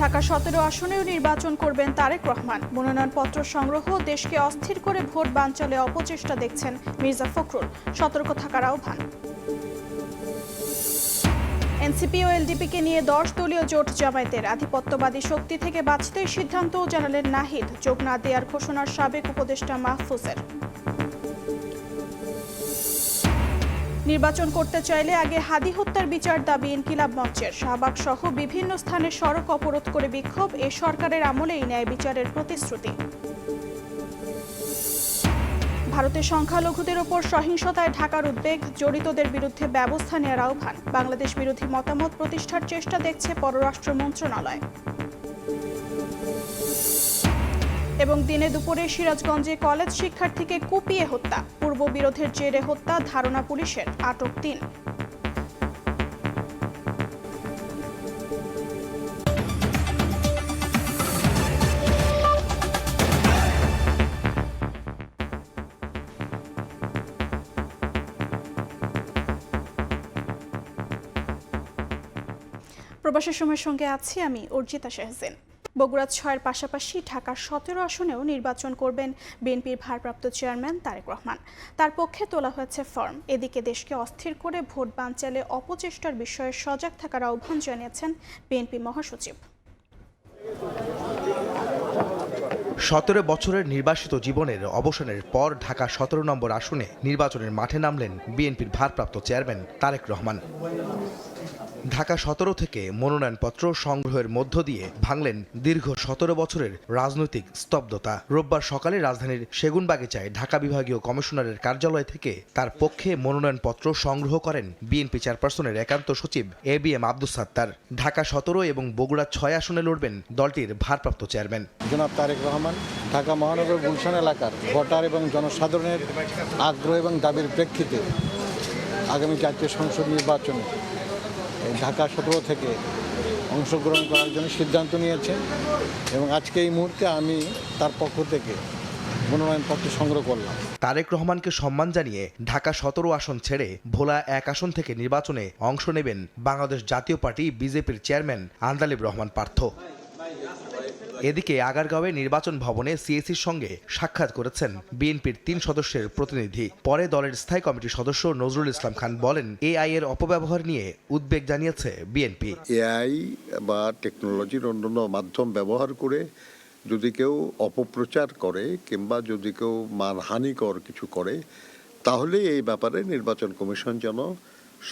ঢাকা 17 আসনেও নির্বাচন করবেন তারেক রহমান। মনোনয়নপত্র সংগ্রহ দেশকে অস্থির করে ভোট বানচালে অপচেষ্টা দেখছেন মির্জা ফখরুল। সতর্ক থাকার আহ্বান। এনসিপি ও এলডিপিকে নিয়ে 10 দলীয় জোট জামায়াতের। আধিপত্যবাদী শক্তি থেকে বাঁচতে সিদ্ধান্তও জানালেন নাহিদ। যোগ না দেওয়ার ঘোষণার সাবেক উপদেষ্টা মাহফুজের। নির্বাচন করতে চাইলে আগে হাদি হত্যার বিচার দাবি ইনকিলাব মঞ্চের। শাহবাগ সহ বিভিন্ন স্থানে সড়ক অবরোধ করে বিক্ষোভ। এ সরকারের আমলেই ন্যায় বিচারের প্রতিশ্রুতি। ভারতের সংখ্যালঘুদের ওপর সহিংসতায় ঢাকার উদ্বেগ। জড়িতদের বিরুদ্ধে ব্যবস্থা নেওয়ার আহ্বান। বাংলাদেশ বিরোধী মতামত প্রতিষ্ঠার চেষ্টা দেখছে পররাষ্ট্র মন্ত্রণালয়। এবং দিনে দুপুরে সিরাজগঞ্জে কলেজ শিক্ষার্থীকে কুপিয়ে হত্যা। পূর্ব বিরোধের জেরে হত্যা ধারণা পুলিশের। আটক 3। প্রবাসের সময়ের সঙ্গে আছি আমি অর্জিতা শেহজেন। বগুড়া 6-এর পাশাপাশি ঢাকার 17 আসনেও নির্বাচন করবেন বিএনপির ভারপ্রাপ্ত চেয়ারম্যান তারেক রহমান। তার পক্ষে তোলা হয়েছে ফর্ম। এদিকে দেশকে অস্থির করে ভোট বানচালে অপচেষ্টার বিষয়ে সজাগ থাকার আহ্বান জানিয়েছেন বিএনপি মহাসচিব। 17 বছরের নির্বাসিত জীবনের অবসানের পর ঢাকা 17 নম্বর আসনে নির্বাচনের মাঠে নামলেন বিএনপির ভারপ্রাপ্ত চেয়ারম্যান তারেক রহমান। ঢাকা 17 থেকে মনোনয়নপত্র সংগ্রহের মধ্য দিয়ে ভাঙলেন দীর্ঘ 17 বছরের রাজনৈতিক স্তব্ধতা। রোববার সকালে রাজধানীর সেগুনবাগিচায় ঢাকা বিভাগীয় কমিশনারের কার্যালয় থেকে তার পক্ষে মনোনয়নপত্র সংগ্রহ করেন বিএনপি চেয়ারপারসনের একান্ত সচিব এবিএম আব্দুস সাত্তার। ঢাকা 17 এবং বগুড়া 6 আসনে লড়বেন দলটির ভারপ্রাপ্ত চেয়ারম্যান জনাব তারেক রহমান। ঢাকা মহানগর গুলশান এলাকার ভোটার এবং জনসাধারণের আগ্রহ এবং দাবির প্রেক্ষিতে আগামী জাতীয় সংসদ নির্বাচনে ঢাকা 17 থেকে অংশগ্রহণ করার জন্য সিদ্ধান্ত নিয়েছেন এবং আজকে এই মুহূর্তে আমি তার পক্ষ থেকে মনোনয়নপত্র সংগ্রহ করলাম। তারেক রহমানকে সম্মান জানিয়ে ঢাকা 17 আসন ছেড়ে ভোলা 1 আসন থেকে নির্বাচনে অংশ নেবেন বাংলাদেশ জাতীয় পার্টি বিজেপির চেয়ারম্যান আন্দালিব রহমান পার্থ। এদিকে আগারগাঁওয়ে নির্বাচন ভবনে সিএসির সঙ্গে সাক্ষাৎ করেছেন বিএনপির 3 সদস্যের প্রতিনিধি। পরে দলের স্থায়ী কমিটির সদস্য নজরুল ইসলাম খান বলেন, এআই এর অপব্যবহার নিয়ে উদ্বেগ জানিয়েছে বিএনপি। এআই বা টেকনোলজির অন্যান্য মাধ্যম ব্যবহার করে যদি কেউ অপপ্রচার করে কিংবা যদি কেউ মানহানিকর কিছু করে, তাহলে এই ব্যাপারে নির্বাচন কমিশন যেন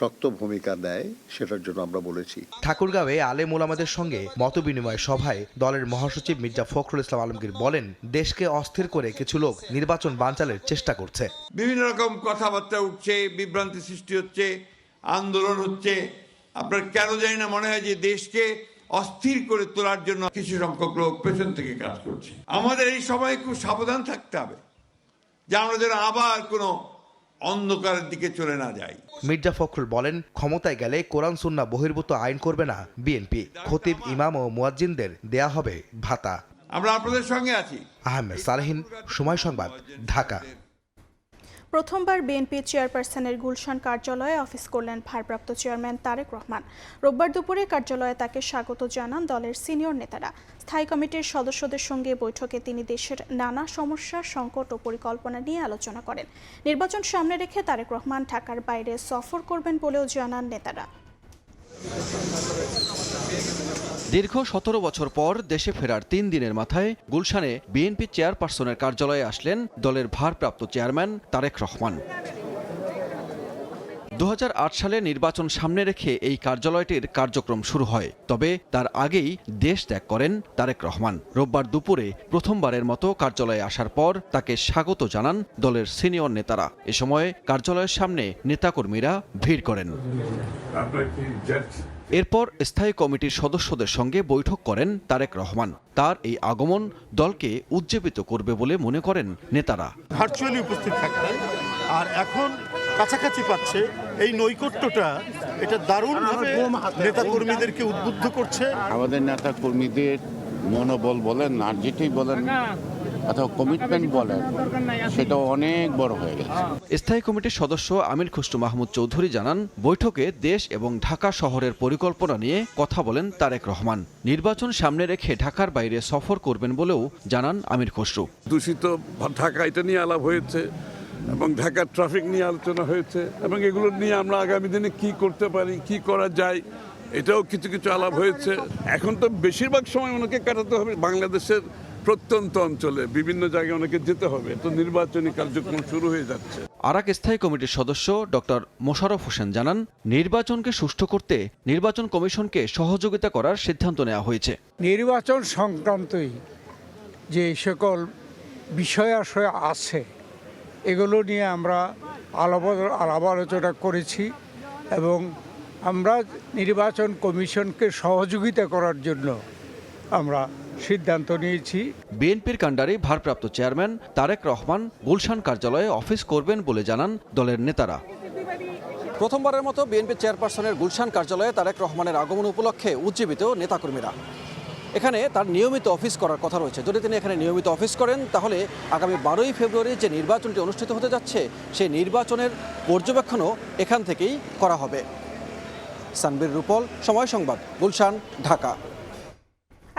শক্ত ভূমিকা নেয়, সেটার জন্য আমরা বলেছি। ঠাকুরগাঁওয়ে আলেম ওলামাদের সঙ্গে মতবিনিময় সভায় দলের মহাসচিব মির্জা ফখরুল ইসলাম আলমগীর বলেন, দেশকে অস্থির করে কিছু লোক নির্বাচন বানচালের চেষ্টা করছে। বিভিন্ন রকম কথাবার্তা উঠছে, বিভ্রান্তি সৃষ্টি হচ্ছে, আন্দোলন হচ্ছে। আপনার কেন জানি না মনে হয় যে দেশকে অস্থির করে তোলার জন্য কিছু সংখ্যক লোক পেছন থেকে কাজ করছে। আমাদের এই সময় খুব সাবধান থাকতে হবে যে আমরা যেন আবার কোনো অন্ধকারের দিকে চলে না যাই। মির্জা ফখরুল বলেন, ক্ষমতায় গেলে কোরআন সুন্নাহ বহির্ভূত আইন করবে না বিএনপি। খতিব, ইমাম ও মুয়াজ্জিনদের দেয়া হবে ভাতা। আমরা আপনাদের সঙ্গে আছি। আহমেদ সালেহিন, সময় সংবাদ, ঢাকা। প্রথমবার বিএনপি চেয়ারপারসনের গুলশান কার্যালয়ে অফিস করলেন ভারপ্রাপ্ত চেয়ারম্যান তারেক রহমান। রোববার দুপুরে কার্যালয়ে তাকে স্বাগত জানান দলের সিনিয়র নেতারা। স্থায়ী কমিটির সদস্যদের সঙ্গে বৈঠকে তিনি দেশের নানা সমস্যা, সংকট ও পরিকল্পনা নিয়ে আলোচনা করেন। নির্বাচন সামনে রেখে তারেক রহমান ঢাকার বাইরে সফর করবেন বলেও জানান নেতারা। দীর্ঘ 17 বছর পর দেশে ফেরার 3 দিনের মাথায় গুলশানে বিএনপি চেয়ারপারসনের কার্যালয়ে আসলেন দলের ভারপ্রাপ্ত চেয়ারম্যান তারেক রহমান। 2008 সালে নির্বাচন সামনে রেখে এই কার্যালয়টির কার্যক্রম শুরু হয়। তবে তার আগেই দেশ ত্যাগ করেন তারেক রহমান। রোববার দুপুরে প্রথমবারের মতো কার্যালয়ে আসার পর তাকে স্বাগত জানান দলের সিনিয়র নেতারা। এ সময় কার্যালয়ের সামনে নেতাকর্মীরা ভিড় করেন। এরপর স্থায়ী কমিটির সদস্যদের সঙ্গে বৈঠক করেন তারেক রহমান। তার এই আগমন দলকে উজ্জীবিত করবে বলে মনে করেন নেতারা। ভার্চুয়ালি উপস্থিত থাকতেন আর এখন কাছাকাছি পাচ্ছে, এই নৈকট্যটা এটা দারুণভাবে নেতাকর্মীদেরকে উদ্বুদ্ধ করছে। আমাদের নেতাকর্মীদের মনোবল বলেন আর যেটাই বলেন অথবা কমিটমেন্ট বলেন, সেটা অনেক বড় হয়ে গেছে। স্থায়ী কমিটির সদস্য আমির খুসরু মাহমুদ চৌধুরী জানান, বৈঠকে দেশ এবং ঢাকা শহরের পরিকল্পনা নিয়ে কথা বলেন তারেক রহমান। নির্বাচন সামনে রেখে ঢাকার বাইরে সফর করবেন বলেও জানান আমির খুসরু। দূষিত ঢাকা এটা নিয়ে আলাপ হয়েছে এবং ঢাকার ট্রাফিক নিয়ে আলোচনা হয়েছে এবং এগুলো নিয়ে আমরা আগামী দিনে কি করতে পারি, কি করা যায়, এটাও কিছু কিছু আলাপ হয়েছে। এখন তো বেশিরভাগ সময় ওনাকে কাটাতে হবে বাংলাদেশের প্রত্যন্ত অঞ্চলে, বিভিন্ন জায়গায় ওনাকে যেতে হবে, তো নির্বাচনী কার্যক্রম শুরু হয়ে যাচ্ছে। আরাক স্থায়ী কমিটির সদস্য ডক্টর মোশাররফ হোসেন জানান, নির্বাচনকে সুষ্ঠু করতে নির্বাচন কমিশনকে সহযোগিতা করার সিদ্ধান্ত নেওয়া হয়েছে। নির্বাচন সংক্রান্তই যে সকল বিষয় আশয় আছে এগুলো নিয়ে আমরা আলাপ আলোচনা করেছি এবং আমরা নির্বাচন কমিশনকে সহযোগিতা করার জন্য আমরা সিদ্ধান্ত নিয়েছি। বিএনপির কাণ্ডারি ভারপ্রাপ্ত চেয়ারম্যান তারেক রহমান গুলশান কার্যালয়ে অফিস করবেন বলে জানান দলের নেতারা। প্রথমবারের মতো বিএনপি চেয়ারপারসনের গুলশান কার্যালয়ে তারেক রহমানের আগমন উপলক্ষে উজ্জীবিত নেতাকর্মীরা। এখানে তার নিয়মিত অফিস করার কথা রয়েছে। যদি তিনি এখানে নিয়মিত অফিস করেন তাহলে আগামী 12ই ফেব্রুয়ারি যে নির্বাচনটি অনুষ্ঠিত হতে যাচ্ছে সেই নির্বাচনের পর্যবেক্ষণও এখান থেকেই করা হবে। সানবীর রূপল, সময় সংবাদ, গুলশান, ঢাকা।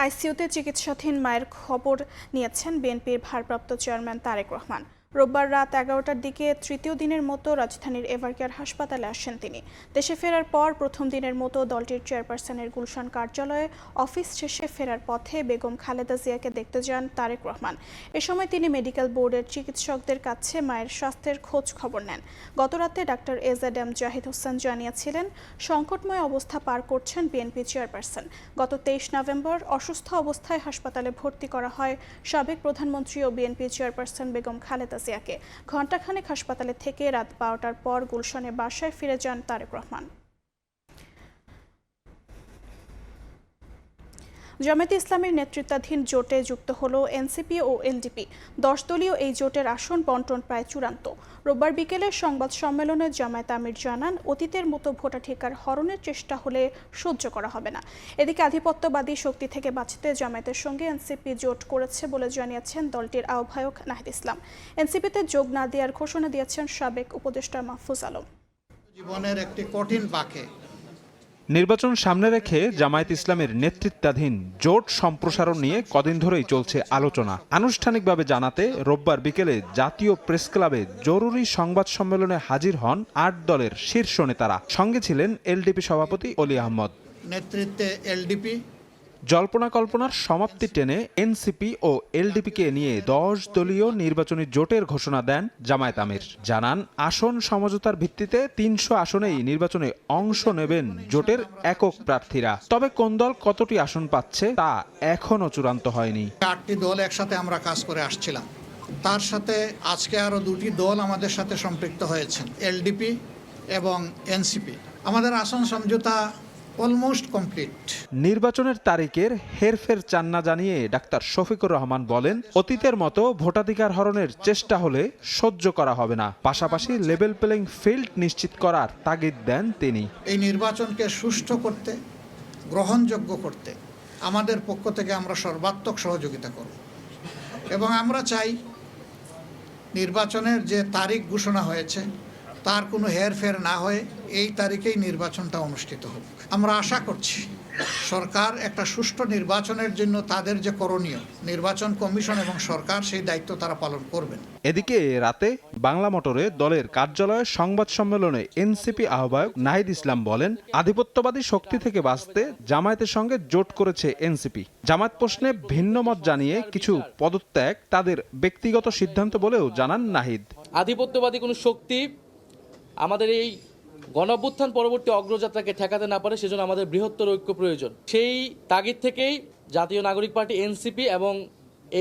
আইসিইউতে চিকিৎসাধীন মায়ের খবর নিয়েছেন বিএনপির ভারপ্রাপ্ত চেয়ারম্যান তারেক রহমান। রোববার রাত 11টার দিকে তৃতীয় দিনের মতো রাজধানীর এভারকেয়ার হাসপাতালে আসেন তিনি। দেশে ফেরার পর প্রথম দিনের মতো দলটির চেয়ারপারসনের গুলশান কার্যালয়ে অফিস শেষে ফেরার পথে বেগম খালেদা জিয়াকে দেখতে যান তারেক রহমান। এ সময় তিনি মেডিকেল বোর্ডের চিকিৎসকদের কাছে মায়ের স্বাস্থ্যের খোঁজ খবর নেন। গতরাতে ডাক্তার এজেডএম জাহিদ হোসেন জানিয়েছিলেন, সংকটময় অবস্থা পার করছেন বিএনপি চেয়ারপারসন। গত 23 নভেম্বর অসুস্থ অবস্থায় হাসপাতালে ভর্তি করা হয় সাবেক প্রধানমন্ত্রী ও বিএনপি চেয়ারপারসন বেগম খালেদা জিয়াকে। ঘণ্টাখানেক হাসপাতালে থেকে রাত 12টার পর গুলশানে বাসায় ফিরে যান তারেক রহমান। জামায়াতে ইসলামীর নেতৃত্বাধীন জোটে যুক্ত হলো এনসিপি ও এলডিপি। 10 দলীয় এই জোটের আসন বণ্টন প্রায় চূড়ান্ত। রোববার বিকেলে সংবাদ সম্মেলনে জামায়াত আমির জানান, অতীতের মতো ভোটাধিকার হরণের চেষ্টা হলে সহ্য করা হবে না। এদিকে আধিপত্যবাদী শক্তি থেকে বাঁচতে জামায়াতের সঙ্গে এনসিপি জোট করেছে বলে জানিয়েছেন দলটির আহ্বায়ক নাহিদ ইসলাম। এনসিপিতে যোগ না দেওয়ার ঘোষণা দিয়েছেন সাবেক উপদেষ্টা মাহফুজ আলম। জীবনের একটি কঠিন বাঁকে নির্বাচন সামনে রেখে জামায়াত ইসলামের নেতৃত্বাধীন জোট সম্প্রসারণ নিয়ে কদিন ধরেই চলছে আলোচনা। আনুষ্ঠানিকভাবে জানাতে রোববার বিকেলে জাতীয় প্রেস ক্লাবে জরুরি সংবাদ সম্মেলনে হাজির হন 8 দলের শীর্ষ নেতারা। সঙ্গে ছিলেন এলডিপি সভাপতি অলি আহমদ। নেতৃত্বে এলডিপি জল্পনা কল্পনার সমাপ্তি টেনে এনসিপি ও এলডিপিকে নিয়ে 10 দলীয় নির্বাচনী জোটের ঘোষণা দেন জামায়াত আমির। জানান, আসন সমঝোতার ভিত্তিতে 300 আসনেই নির্বাচনে অংশ নেবেন জোটের একক প্রার্থীরা। তবে কোন দল কতটি আসন পাচ্ছে তা এখনো চূড়ান্ত হয়নি। 8টি দল একসাথে আমরা কাজ করে আসছিলাম, তার সাথে আজকে আরো 2টি দল আমাদের সাথে সম্পৃক্ত হয়েছেন, এলডিপি এবং এনসিপি। আমাদের আসন সমঝোতা অলমোস্ট কমপ্লিট। নির্বাচনের তারিখের হেরফের চান না জানিয়ে ডাক্তার শফিকুর রহমান বলেন, অতীতের মতো ভোটাধিকার হরণের চেষ্টা হলে সহ্য করা হবে না। পাশাপাশি লেভেল প্লেইং ফিল্ড নিশ্চিত করার তাগিদ দেন তিনি। এই নির্বাচনকে সুষ্ঠু করতে, গ্রহণযোগ্য করতে আমাদের পক্ষ থেকে আমরা সর্বাত্মক সহযোগিতা করব এবং আমরা চাই নির্বাচনের যে তারিখ ঘোষণা হয়েছে তার কোনো হেরফের না হয়ে এই তারিখেই নির্বাচনটা অনুষ্ঠিত হোক। আমরা আশা করছি সরকার একটা সুষ্ঠু নির্বাচনের জন্য তাদের যে করণীয়, নির্বাচন কমিশন এবং সরকার সেই দায়িত্ব তারা পালন করবেন। এদিকে রাতে বাংলা মোটরে দলের কার্যালয়ে সংবাদ সম্মেলনে এনসিপি আহ্বায়ক নাহিদ ইসলাম বলেন, আধিপত্যবাদী শক্তি থেকে বাঁচতে জামায়াতের সঙ্গে জোট করেছে এনসিপি। জামায়াত প্রশ্নে ভিন্ন মত জানিয়ে কিছু পদত্যাগ তাদের ব্যক্তিগত সিদ্ধান্ত বলেও জানান নাহিদ। আধিপত্যবাদী কোনো শক্তি আমাদের এই গণঅভ্যুত্থান পরবর্তী অগ্রযাত্রাকে ঠেকাতে না পারে, সেজন্য আমাদের বৃহত্তর ঐক্য প্রয়োজন। সেই তাগিদ থেকেই জাতীয় নাগরিক পার্টি এনসিপি এবং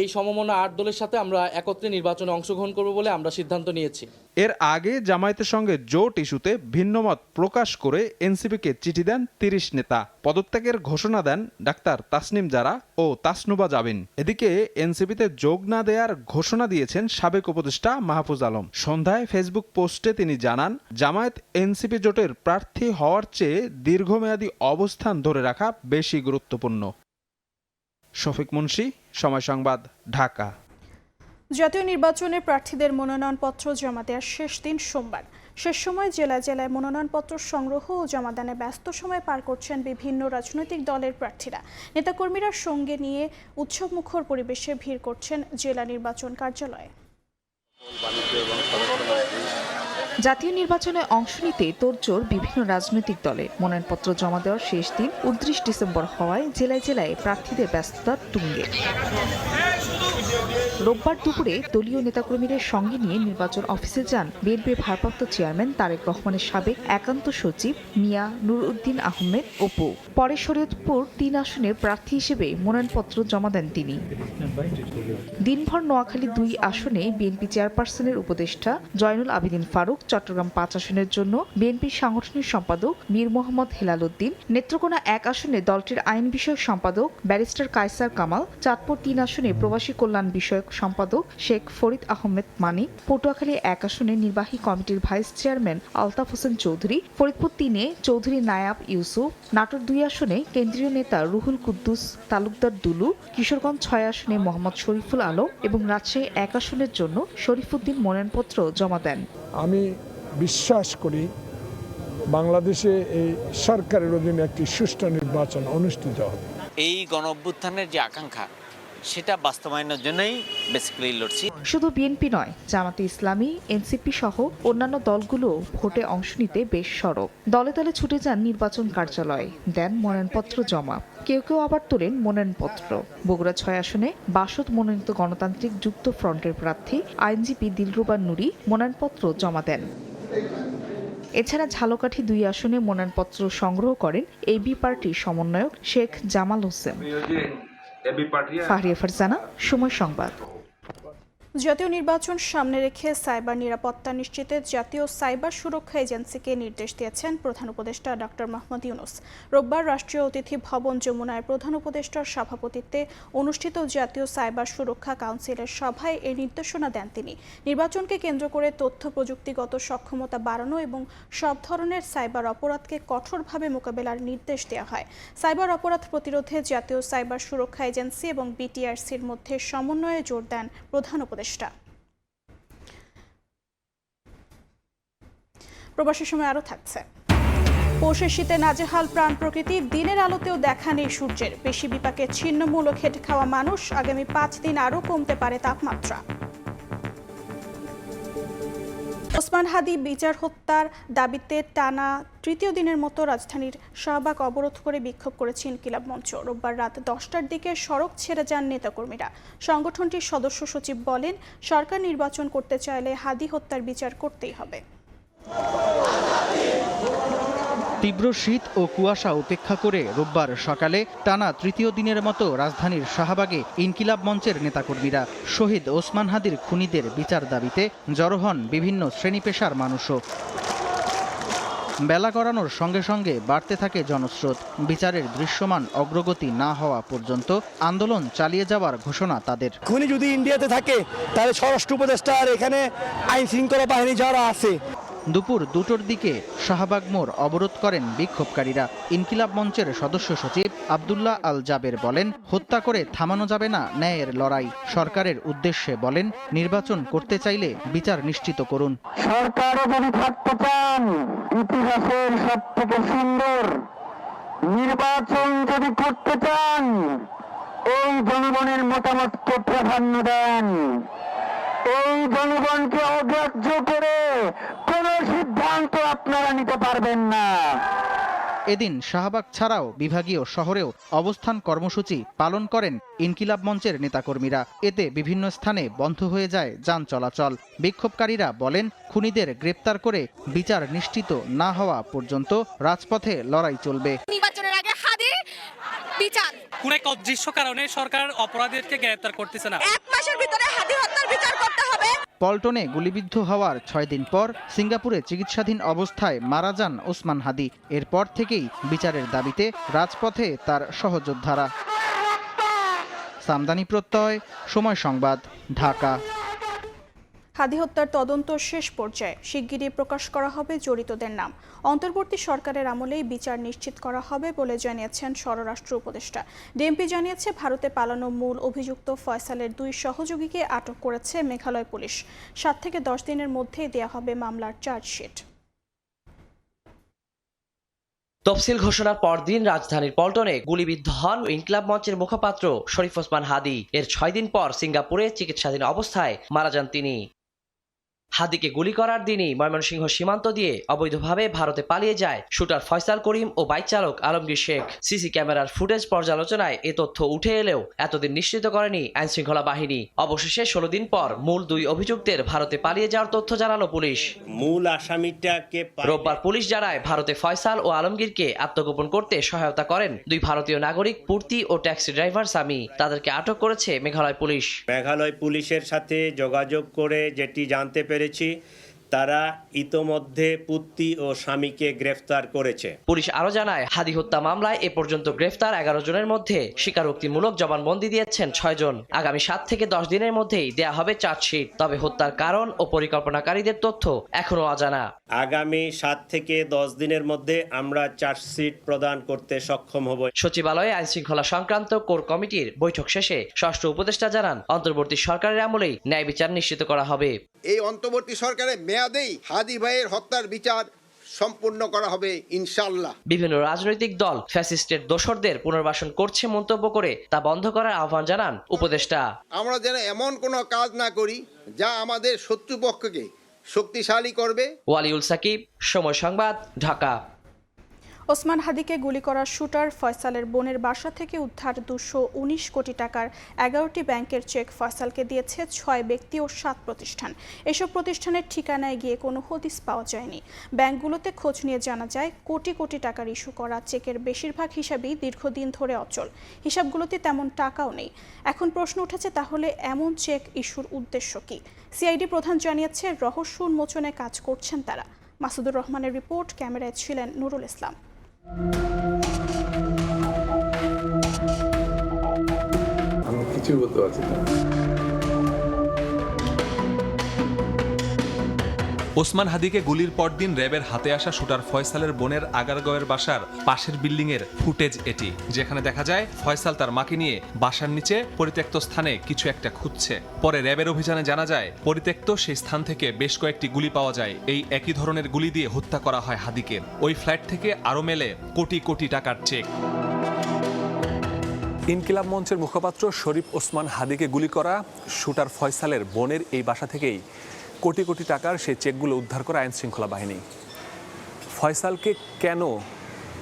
এই সমমনা 8 দলের সাথে আমরা একত্রে নির্বাচনে অংশগ্রহণ করব বলে আমরা সিদ্ধান্ত নিয়েছি। এর আগে জামায়াতের সঙ্গে জোট ইস্যুতে ভিন্নমত প্রকাশ করে এনসিপিকে চিঠি দেন 30 নেতা। পদত্যাগের ঘোষণা দেন ডাক্তার তাসনিম জারা ও তাসনুবা জাবিন। এদিকে এনসিপিতে যোগ না দেওয়ার ঘোষণা দিয়েছেন সাবেক উপদেষ্টা মাহফুজ আলম। সন্ধ্যায় ফেসবুক পোস্টে তিনি জানান, জামায়াত এনসিপি জোটের প্রার্থী হওয়ার চেয়ে দীর্ঘমেয়াদী অবস্থান ধরে রাখা বেশি গুরুত্বপূর্ণ। শফিক মুন্সি, সময় সংবাদ, ঢাকা। জাতীয় নির্বাচনে প্রার্থীদের মনোনয়নপত্র জমা দেওয়ার শেষ দিন সোমবার। শেষ সময় জেলায় জেলায় মনোনয়নপত্র সংগ্রহ ও জমাদানে ব্যস্ত সময় পার করছেন বিভিন্ন রাজনৈতিক দলের প্রার্থীরা। নেতাকর্মীরা সঙ্গে নিয়ে উৎসবমুখর পরিবেশে ভিড় করছেন জেলা নির্বাচন কার্যালয়ে। জাতীয় নির্বাচনে অংশ নিতে তোড়জোড় বিভিন্ন রাজনৈতিক দলে। মনোনয়নপত্র জমা দেওয়ার শেষ দিন 29 ডিসেম্বর হওয়ায় জেলায় জেলায় প্রার্থীদের ব্যস্ততার তুঙ্গে। রোববার দুপুরে দলীয় নেতাকর্মীদের সঙ্গে নিয়ে নির্বাচন অফিসে যান বিএনপির ভারপ্রাপ্ত চেয়ারম্যান তারেক রহমানের সাবেক একান্ত সচিব মিয়া নুরউদ্দিন আহমেদ অপু। পরে শরীয়তপুর 3 আসনের প্রার্থী হিসেবে মনোনয়নপত্র জমা দেন তিনি। দিনভর নোয়াখালী 2 আসনে বিএনপি চেয়ারপারসনের উপদেষ্টা জয়নুল আবেদিন ফারুক, চট্টগ্রাম 5 আসনের জন্য বিএনপির সাংগঠনিক সম্পাদক মীর মোহাম্মদ হেলাল উদ্দিন, নেত্রকোনা 1 আসনে দলটির আইন বিষয়ক সম্পাদক ব্যারিস্টার কায়সার কামাল, চাঁদপুর 3 আসনে প্রবাসী কল্যাণ বিষয়ক সম্পাদক শেখ ফরিদ আহমেদ মানিক, পটুয়াখালী 1 আসনে নির্বাহী কমিটির ভাইস চেয়ারম্যান আলতাফ হোসেন চৌধুরী, ফরিদপুর 3-এ চৌধুরী নায়াব ইউসুফ, নাটোর 2 আসনে কেন্দ্রীয় নেতা রুহুল কুদ্দুস তালুকদার দুলু, কিশোরগঞ্জ 6 আসনে মোহাম্মদ শরীফুল আলম এবং রাজশাহী 1 আসনের জন্য শরীফুদ্দিন মনোনয়নপত্র জমা দেন। আমি বিশ্বাস করি বাংলাদেশে এই সরকারের অধীনে একটি সুষ্ঠু নির্বাচন অনুষ্ঠিত হবে। এই গণঅভ্যুত্থানের যে আকাঙ্ক্ষা সেটা বাস্তবায়নের জন্যই বেসিক্যালি লড়ছি। শুধু বিএনপি নয়, জামাতে ইসলামী, এনসিপি সহ অন্যান্য দলগুলো ভোটে অংশ নিতে বেশ সরব। দলে দলে ছুটে যান নির্বাচন কার্যালয়ে, দেন মনোনয়নপত্র জমা। কেউ কেউ আবার তোলেন মনোনয়নপত্র। বগুড়া 6 আসনে বাসদ মনোনীত গণতান্ত্রিক যুক্ত ফ্রন্টের প্রার্থী আইনজীবী দিলরুবা নুরি মনোনয়নপত্র জমা দেন। এছাড়া ঝালকাঠি 2 আসনে মনোনয়নপত্র সংগ্রহ করেন এবি পার্টির সমন্বয়ক শেখ জামাল হোসেন। ফাহরিয়া ফারজানা, সময় সংবাদ। জাতীয় নির্বাচন সামনে রেখে সাইবার নিরাপত্তা নিশ্চিতে জাতীয় সাইবার সুরক্ষা এজেন্সিকে নির্দেশ দিয়েছেন প্রধান উপদেষ্টা ডক্টর মোহাম্মদ ইউনূস। রোববার রাষ্ট্রীয় অতিথি ভবন যমুনায় প্রধান উপদেষ্টার সভাপতিত্বে অনুষ্ঠিত জাতীয় সাইবার সুরক্ষা কাউন্সিলের সভায় এই নির্দেশনা দেন তিনি। নির্বাচনকে কেন্দ্র করে তথ্য প্রযুক্তিগত সক্ষমতা বাড়ানো এবং সব ধরনের সাইবার অপরাধকে কঠোরভাবে মোকাবেলার নির্দেশ দেওয়া হয়। সাইবার অপরাধ প্রতিরোধে জাতীয় সাইবার সুরক্ষা এজেন্সি এবং বিটিআরসির মধ্যে সমন্বয়ে জোর দেন প্রধান উপদেষ্টা। প্রবাসী সময় আরো থাকছে। পৌষের শীতে নাজেহাল প্রাণ প্রকৃতি, দিনের আলোতেও দেখা নেই সূর্যের। পেশি বিপাকে ছিন্নমূল ও খেটে খাওয়া মানুষ, আগামী 5 দিন আরো কমতে পারে তাপমাত্রা। ওসমান হাদি বিচার হত্যার দাবিতে টানা তৃতীয় দিনের মতো রাজধানীর শাহবাগ অবরোধ করে বিক্ষোভ করেছে ইনকিলাব মঞ্চ। রোববার রাত 10টার দিকে সড়ক ছেড়ে যান নেতাকর্মীরা। সংগঠনটির সদস্য সচিব বলেন, সরকার নির্বাচন করতে চাইলে হাদি হত্যার বিচার করতেই হবে। তীব্র শীত ও কুয়াশা উপেক্ষা করে রোববার সকালে টানা তৃতীয় দিনের মতো রাজধানীর শাহবাগে ইনকিলাব মঞ্চের নেতাকর্মীরা। শহীদ ওসমান হাদির খুনিদের বিচার দাবিতে জড়ো হন বিভিন্ন শ্রেণী পেশার মানুষও। বেলা গড়ানোর সঙ্গে সঙ্গে বাড়তে থাকে জনস্রোত। বিচারের দৃশ্যমান অগ্রগতি না হওয়া পর্যন্ত আন্দোলন চালিয়ে যাওয়ার ঘোষণা তাদের। খুনি যদি ইন্ডিয়াতে থাকে তাহলে স্বরাষ্ট্র উপদেষ্টা আর এখানে আইন শৃঙ্খলা বাহিনী যারা আছে। দুপুর 2টোর দিকে শাহবাগ মোড় অবরোধ করেন বিক্ষোভকারীরা। ইনকিলাব মঞ্চের সদস্য সচিব আব্দুল্লাহ আল জাবের বলেন, হত্যা করে থামানো যাবে না ন্যায়ের লড়াই। সরকারের উদ্দেশ্যে বলেন, নির্বাচন করতে চাইলে বিচার নিশ্চিত করুন। সরকারও যদি থাকতে চান, ইতিহাসের সবথেকে সুন্দর নির্বাচন যদি করতে চান, এই জনগণের মতামতকে প্রাধান্য দেন। এই জনগণকে অগ্রাহ্য করে কোন সিদ্ধান্ত আপনারা নিতে পারবেন না। এদিন শাহবাগ ছাড়াও বিভাগীয় শহরেও অবস্থান কর্মসূচি পালন করেন ইনকিলাব মঞ্চের নেতাকর্মীরা। এতে বিভিন্ন স্থানে বন্ধ হয়ে যায় যান চলাচল। বিক্ষোভকারীরা বলেন, খুনিদের গ্রেপ্তার করে বিচার নিশ্চিত না হওয়া পর্যন্ত রাজপথে লড়াই চলবে। নির্বাচনের আগে হাদির বিচার, কোন এক অদৃশ্য কারণে সরকার অপরাধীদেরকে গ্রেপ্তার করতেছে না। 1 মাসের ভিতরে হাদি হত্যার বিচার করতে হবে। পল্টনে গুলিবিদ্ধ হওয়ার 6 দিন পর সিঙ্গাপুরে চিকিৎসাধীন অবস্থায় মারা যান ওসমান হাদি। এরপর থেকেই বিচারের দাবিতে রাজপথে তার সহযোদ্ধারা। সামদানি প্রত্যয়, সময় সংবাদ, ঢাকা। হাদি হত্যার তদন্ত শেষ পর্যায়ে, শিগগিরই প্রকাশ করা হবে জড়িতদের নাম। অন্তর্বর্তী সরকারের আমলেই বিচার নিশ্চিত করা হবে বলে জানিয়েছেন স্বরাষ্ট্র উপদেষ্টা। ডিএমপি জানিয়েছে, ভারতে পালানো মূল অভিযুক্ত ফয়সালের 2 সহযোগীকে আটক করেছে মেঘালয় পুলিশ। 7 থেকে 10 দিনের মধ্যেই দেয়া হবে মামলার চার্জশিট। তফসিল ঘোষণার পরদিন রাজধানীর পল্টনে গুলিবিদ্ধ হন ইনকিলাব মঞ্চের মুখপাত্র শরীফ ওসমান হাদি। এর 6 দিন পর সিঙ্গাপুরে চিকিৎসাধীন অবস্থায় মারা যান তিনি। হাদিকে গুলি করার দিনই ময়মনসিংহ সীমান্ত দিয়ে অবৈধভাবে ভারতে পালিয়ে যায় শুটার ফয়সাল করিম ও বাইক চালক আলমগীর শেখ। সিসি ক্যামেরার ফুটেজ পর্যালোচনায় এ তথ্য উঠে এলেও এতদিন নিশ্চিত করেনি আইনশৃঙ্খলা বাহিনী। অবশেষে 16 দিন পর মূল 2 অভিযুক্তের ভারতে পালিয়ে যাওয়ার তথ্য জানালো পুলিশ। মূল আসামিটাকে রোববার পুলিশ জানায়, ভারতে ফয়সাল ও আলমগীরকে আত্মগোপন করতে সহায়তা করেন 2 ভারতীয় নাগরিক পূর্তি ও ট্যাক্সি ড্রাইভার সামি। তাদেরকে আটক করেছে মেঘালয় পুলিশ। মেঘালয় পুলিশের সাথে যোগাযোগ করে যেটি জানতে পেরেছি, তারা ইতোমধ্যে পুত্তি ও স্বামীকে গ্রেফতার করেছে। পুলিশ আরো জানায়, হাদি হত্যা মামলায় এ পর্যন্ত গ্রেফতার 11 জনের মধ্যে স্বীকারোক্তিমূলক জবানবন্দি দিয়েছেন 6 জন। আগামী 7 থেকে 10 দিনের মধ্যেই দেয়া হবে চার্জশিট। তবে হত্যার কারণ ও পরিকল্পনাকারীদের তথ্য এখনো অজানা। আগামী 7 থেকে 10 দিনের মধ্যে আমরা চার্জশিট প্রদান করতে সক্ষম হব। সচিবালয়ে আইন শৃঙ্খলা সংক্রান্ত কোর কমিটির বৈঠক শেষে স্বরাষ্ট্র উপদেষ্টা জানান, অন্তর্বর্তী সরকারের আমলেই ন্যায় বিচার নিশ্চিত করা হবে। এই অন্তর্বর্তী সরকারের মেয়াদেই হাদি ভাইয়ের হত্যার বিচার সম্পূর্ণ করা হবে ইনশাআল্লাহ। বিভিন্ন রাজনৈতিক দল ফ্যাসিস্টের দোসরদের পুনর্বাসন করছে মন্তব্য করে তা বন্ধ করার আহ্বান জানান উপদেষ্টা। আমরা যেন এমন কোনো কাজ না করি যা আমাদের শত্রুপক্ষকে শক্তিশালী করবে। ওয়ালিউল সাকিব, সময় সংবাদ, ঢাকা। ওসমান হাদিকে গুলি করা শুটার ফয়সালের বোনের বাসা থেকে উদ্ধার 219 কোটি টাকার 11টি ব্যাংকের চেক ফয়সালকে দিয়েছে 6 ব্যক্তি ও 7 প্রতিষ্ঠান। এসব প্রতিষ্ঠানের ঠিকানায় গিয়ে কোনো হদিস পাওয়া যায়নি। ব্যাংকগুলোতে খোঁজ নিয়ে জানা যায়, কোটি কোটি টাকার ইস্যু করা চেকের বেশিরভাগ হিসাবই দীর্ঘদিন ধরে অচল। হিসাবগুলোতে তেমন টাকাও নেই। এখন প্রশ্ন উঠেছে, তাহলে এমন চেক ইস্যুর উদ্দেশ্য কি? সিআইডি প্রধান জানিয়েছে, রহস্য উন্মোচনে কাজ করছেন তারা। মাসুদুর রহমানের রিপোর্ট, ক্যামেরায় ছিলেন নুরুল ইসলাম। আমি কিছু বলতে পারছি না। ওসমান হাদিকে গুলির পরদিন র্যাবের হাতে আসা শুটার ফয়সালের বোনের আগারগাঁওয়ের বাসার পাশের বিল্ডিংয়ের ফুটেজ এটি, যেখানে দেখা যায় ফয়সাল তার মাকে নিয়ে বাসার নিচে পরিত্যক্ত স্থানে কিছু একটা খুঁজছে। পরে র্যাবের অভিযানে জানা যায়, পরিত্যক্ত সেই স্থান থেকে বেশ কয়েকটি গুলি পাওয়া যায়। এই একই ধরনের গুলি দিয়ে হত্যা করা হয় হাদিকে। ওই ফ্ল্যাট থেকে আরও মেলে কোটি কোটি টাকার চেক। ইনকিলাব মঞ্চের মুখপাত্র শরীফ ওসমান হাদিকে গুলি করা শুটার ফয়সালের বোনের এই বাসা থেকেই কোটি কোটি টাকার সেই চেকগুলো উদ্ধার করা আইন শৃঙ্খলা বাহিনী। ফয়সালকে কেন,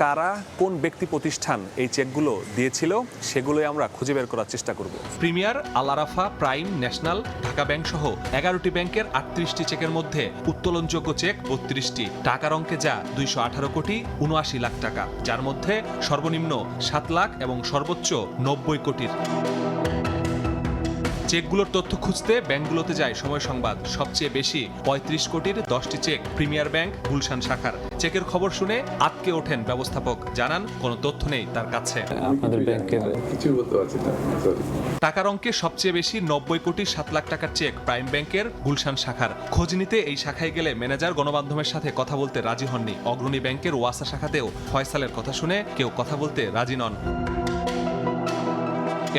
কারা, কোন ব্যক্তি প্রতিষ্ঠান এই চেকগুলো দিয়েছিল, সেগুলোই আমরা খুঁজে বের করার চেষ্টা করব। Premier, Al Arafah, Prime, National, Dhaka bank সহ 11টি ব্যাংকের 38টি চেকের মধ্যে উত্তোলনযোগ্য চেক 32টি। টাকার অঙ্কে যা 218 কোটি 79 লাখ টাকা, যার মধ্যে সর্বনিম্ন 7 লাখ এবং সর্বোচ্চ 90 কোটির। চেকগুলোর তথ্য খুঁজতে ব্যাংকগুলোতে যায় সময় সংবাদ। সবচেয়ে বেশি 35 কোটির 10টি চেক প্রিমিয়ার ব্যাংক গুলশান শাখার। চেকের খবর শুনে আটকে ওঠেন ব্যবস্থাপক, জানান কোনো তথ্য নেই তার কাছে। আপনাদের ব্যাংকের কিছু বলতে পারছি না। টাকার অঙ্কে সবচেয়ে বেশি 90 কোটি 7 লাখ টাকার চেক প্রাইম ব্যাংকের গুলশান শাখার। খোঁজ নিতে এই শাখায় গেলে ম্যানেজার গণমাধ্যমের সাথে কথা বলতে রাজি হননি। অগ্রণী ব্যাংকের ওয়াসা শাখাতেও ফয়সালের কথা শুনে কেউ কথা বলতে রাজি নন।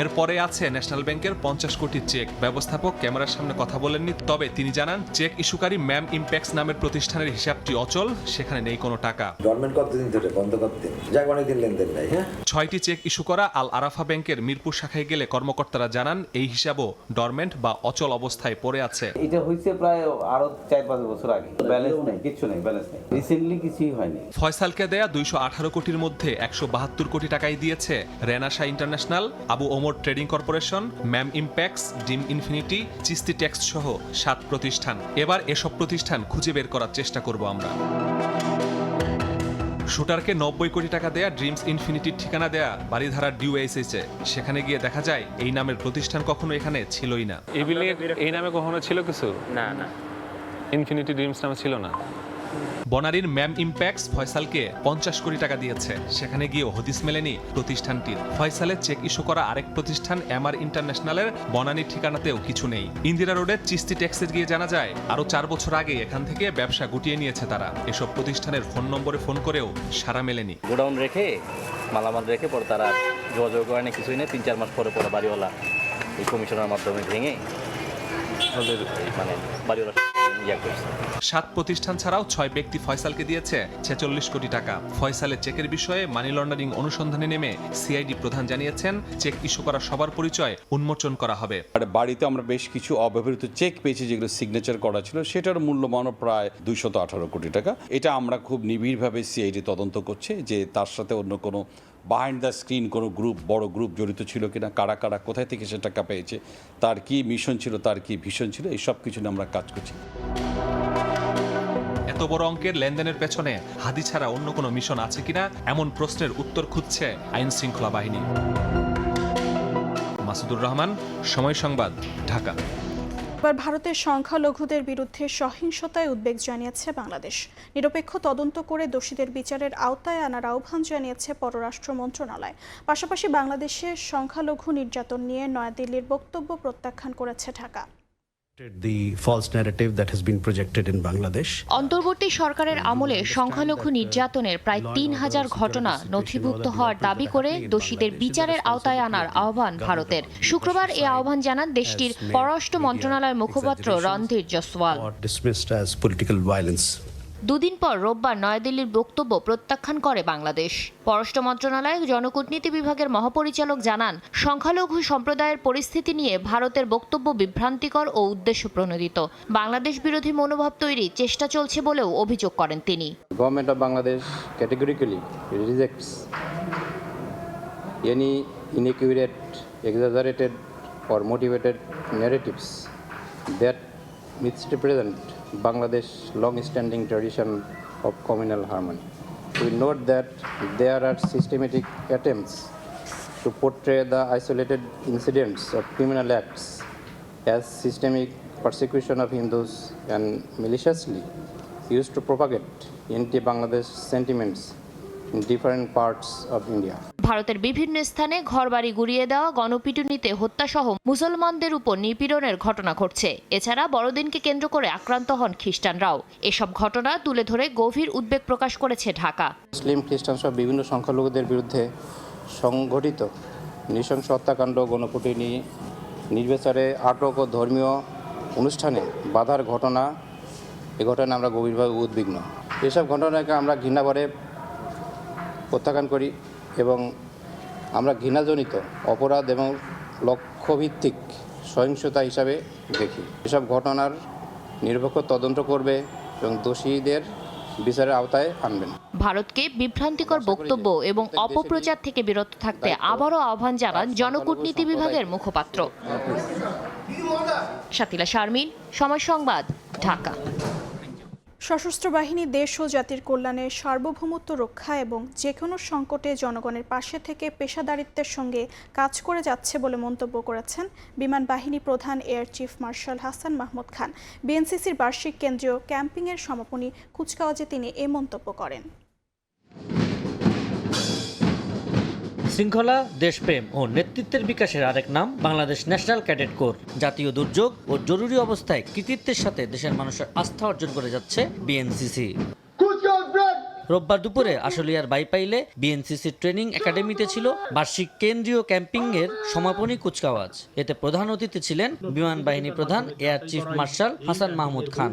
এরপরে আছে ন্যাশনাল ব্যাংকের 50 কোটির চেক। ব্যবস্থাপক ক্যামেরার সামনে কথা বলেননি, তবে তিনি জানান, চেক ইস্যুকারী ম্যাম ইম্প্যাক্স নামের প্রতিষ্ঠানের হিসাবটি অচল, সেখানে নেই কোনো টাকা। গভর্নমেন্ট কতদিন ধরে বন্ধ করতে যাক, অনেকদিন লেনদেন নাই। 6টি চেক ইস্যু করা আল আরাফা ব্যাংকের মিরপুর শাখায় গেলে কর্মকর্তারা জানান, এই হিসাবও ডরমেন্ট বা অচল অবস্থায় পড়ে আছে। এটা হইছে প্রায় আরো 4-5 বছর আগে। ব্যালেন্স নাই, কিছু নাই, ব্যালেন্স নাই, রিসেন্টলি কিছুই হয়নি। ফয়সালকে দেয়া 218 কোটির মধ্যে 172 কোটি টাকাই দিয়েছে রেনাশা International, Abu Omar Trading Corporation, ম্যাম ইম্প্যাক্স, ডিম ইনফিনিটি, চিস্তি ট্যাক্স সহ 7 প্রতিষ্ঠান। এবার এসব প্রতিষ্ঠান খুঁজে বের করার চেষ্টা করব আমরা। শুটারকে 90 কোটি টাকা দেয়া ড্রিমস ইনফিনিটির ঠিকানা দেয়া বাড়িধারা ডিওএসএইচে। সেখানে গিয়ে দেখা যায় এই নামের প্রতিষ্ঠান কখনো এখানে ছিলই না। এই নামে কখনো ছিল কিছু? না না, ইনফিনিটি ড্রিমস নামে ছিল না। বনানীর ম্যাম ইম্প্যাক্টস ফয়সালকে 50 কোটি টাকা দিয়েছে। সেখানে গিয়েও হদিস মেলেনি প্রতিষ্ঠানটির। ফয়সালের চেক ইস্যু করা আরেক প্রতিষ্ঠান এমআর ইন্টারন্যাশনালের বনানীর ঠিকানাতেও কিছু নেই। ইন্দিরা রোডের চিস্তি ট্যাক্সে গিয়ে জানা যায় আরো 4 বছর আগে এখান থেকে ব্যবসা গুটিয়ে নিয়েছে তারা। এসব প্রতিষ্ঠানের ফোন নম্বরে ফোন করেও সাড়া মেলেনি। গোডাউন রেখে মালামাল রেখে পরে তারা যোগাযোগ করে না, কিছুই নেই। 3-4 মাস পরে বাড়িওয়ালা এই কমিশনের মাধ্যমে ভেঙে ওদের মানে বাড়িওয়ালা 7 প্রতিষ্ঠান ছাড়াও 6 ব্যক্তি ফয়সালকে দিয়েছে 46 কোটি টাকা। ফয়সালের চেকের বিষয়ে মানি লন্ডারিং অনুসন্ধানে নেমে সিআইডি প্রধান জানিয়েছেন চেক ইস্যু করা সবার পরিচয় উন্মোচন করা হবে। বাড়িতে আমরা বেশ কিছু অব্যবহৃত চেক পেয়েছি যেগুলো সিগনেচার করা ছিল, সেটার মূল্যমান প্রায় 218 কোটি টাকা। এটা আমরা খুব নিবিড়ভাবে সিআইডি তদন্ত করছে যে তার সাথে অন্য কোনো বিহাইন্ড দ্য স্ক্রিন কোনো গ্রুপ, বড় গ্রুপ জড়িত ছিল কিনা, কারা কারা কোথায় থেকে সে টাকা পেয়েছে, তার কি মিশন ছিল, তার কি ভিশন ছিল, এই সব কিছু নিয়ে আমরা কাজ করছি। এত বড় অঙ্কের লেনদেনের পেছনে হাদি ছাড়া অন্য কোনো মিশন আছে কিনা এমন প্রশ্নের উত্তর খুঁজছে আইন শৃঙ্খলা বাহিনী। মাসুদুর রহমান, সময় সংবাদ, ঢাকা। এবার ভারতের সংখ্যালঘুদের বিরুদ্ধে সহিংসতায় উদ্বেগ জানিয়েছে বাংলাদেশ। নিরপেক্ষ তদন্ত করে দোষীদের বিচারের আওতায় আনার আহ্বান জানিয়েছে পররাষ্ট্র মন্ত্রণালয়। পাশাপাশি বাংলাদেশের সংখ্যালঘু নির্যাতন নিয়ে নয়াদিল্লির বক্তব্য প্রত্যাখ্যান করেছে ঢাকা। অন্তর্বর্তী সরকারের আমলে সংখ্যালঘু নির্যাতনের প্রায় 3000 ঘটনা নথিভুক্ত হওয়ার দাবি করে দোষীদের বিচারের আওতায় আনার আহ্বান ভারতের। শুক্রবার এই আহ্বান জানান দেশটির পররাষ্ট্র মন্ত্রণালয়ের মুখপাত্র রণধীর জসওয়াল। দুদিন পর রোববার নয়াদিল্লির বক্তব্য প্রত্যাখ্যান করে বাংলাদেশ। পররাষ্ট্র মন্ত্রণালয়ের জনকূটনীতি বিভাগের মহাপরিচালক জানান, সংখ্যালঘু সম্প্রদায়ের পরিস্থিতি নিয়ে ভারতের বক্তব্য বিভ্রান্তিকর ও উদ্দেশ্য প্রণোদিত। বাংলাদেশ বিরোধী মনোভাব তৈরির চেষ্টা চলছে বলেও অভিযোগ করেন তিনি। Government of Bangladesh categorically rejects any inaccurate, exaggerated or motivated narratives that misrepresent Bangladesh's long-standing tradition of communal harmony. We note that there are systematic attempts to portray the isolated incidents of criminal acts as systemic persecution of Hindus and maliciously used to propagate anti-Bangladesh sentiments in different parts of India. ভারতের বিভিন্ন স্থানে ঘরবাড়ি গুড়িয়ে দেওয়া, গণপিটুনিতে হত্যাসহ মুসলমানদের উপর নিপীড়নের ঘটনা ঘটছে। এছাড়া বড়দিনকে কেন্দ্র করে আক্রান্ত হন খ্রিস্টানরাও। এসব ঘটনা তুলে ধরে গভীর উদ্বেগ প্রকাশ করেছে ঢাকা। মুসলিম, খ্রিস্টান সহ বিভিন্ন সংখ্যালঘুদের বিরুদ্ধে সংঘটিত নৃশংস হত্যাকাণ্ড, গণপিটুনি, নির্বিচারে আটক ও ধর্মীয় অনুষ্ঠানে বাধার ঘটনা, এ ঘটনায় আমরা গভীরভাবে উদ্বিগ্ন। এসব ঘটনাকে আমরা ঘৃণাভরে প্রত্যাখ্যান করি এবং আমরা ঘৃণাজনিত অপরাধ এবং লক্ষ্যভিত্তিক সহিংসতা হিসাবে দেখি। এসব ঘটনার নিরপেক্ষ তদন্ত করবে এবং দোষীদের বিচারের আওতায় আনবেন। ভারতকে বিভ্রান্তিকর বক্তব্য এবং অপপ্রচার থেকে বিরত থাকতে আবারও আহ্বান জানান জনকূটনীতি বিভাগের মুখপাত্র। শাতিলা শারমিন, সময় সংবাদ, ঢাকা। সশস্ত্র বাহিনী দেশ ও জাতির কল্যাণে সার্বভৌমত্ব রক্ষা এবং যে কোনো সংকটে জনগণের পাশে থেকে পেশাদারিত্বের সঙ্গে কাজ করে যাচ্ছে বলে মন্তব্য করেছেন বিমান বাহিনী প্রধান Air Chief Marshal Hasan Mahmud Khan. বিএনসিসির বার্ষিক কেন্দ্রীয় ক্যাম্পিংয়ের সমাপনী কুচকাওয়াজে তিনি এ মন্তব্য করেন। শৃঙ্খলা, দেশপ্রেম ও নেতৃত্বের বিকাশের আরেক নাম বাংলাদেশ ন্যাশনাল ক্যাডেট কোর। জাতীয় দুর্যোগ ও জরুরি অবস্থায় কৃতিত্বের সাথে দেশের মানুষের আস্থা অর্জন করে যাচ্ছে বিএনসিসি। রোববার দুপুরে আশুলিয়ার বাইপাইলে বিএনসিসির ট্রেনিং একাডেমিতে ছিল বার্ষিক কেন্দ্রীয় ক্যাম্পিংয়ের সমাপনী কুচকাওয়াজ। এতে প্রধান অতিথি ছিলেন বিমান বাহিনী প্রধান Air Chief Marshal Hasan Mahmud Khan.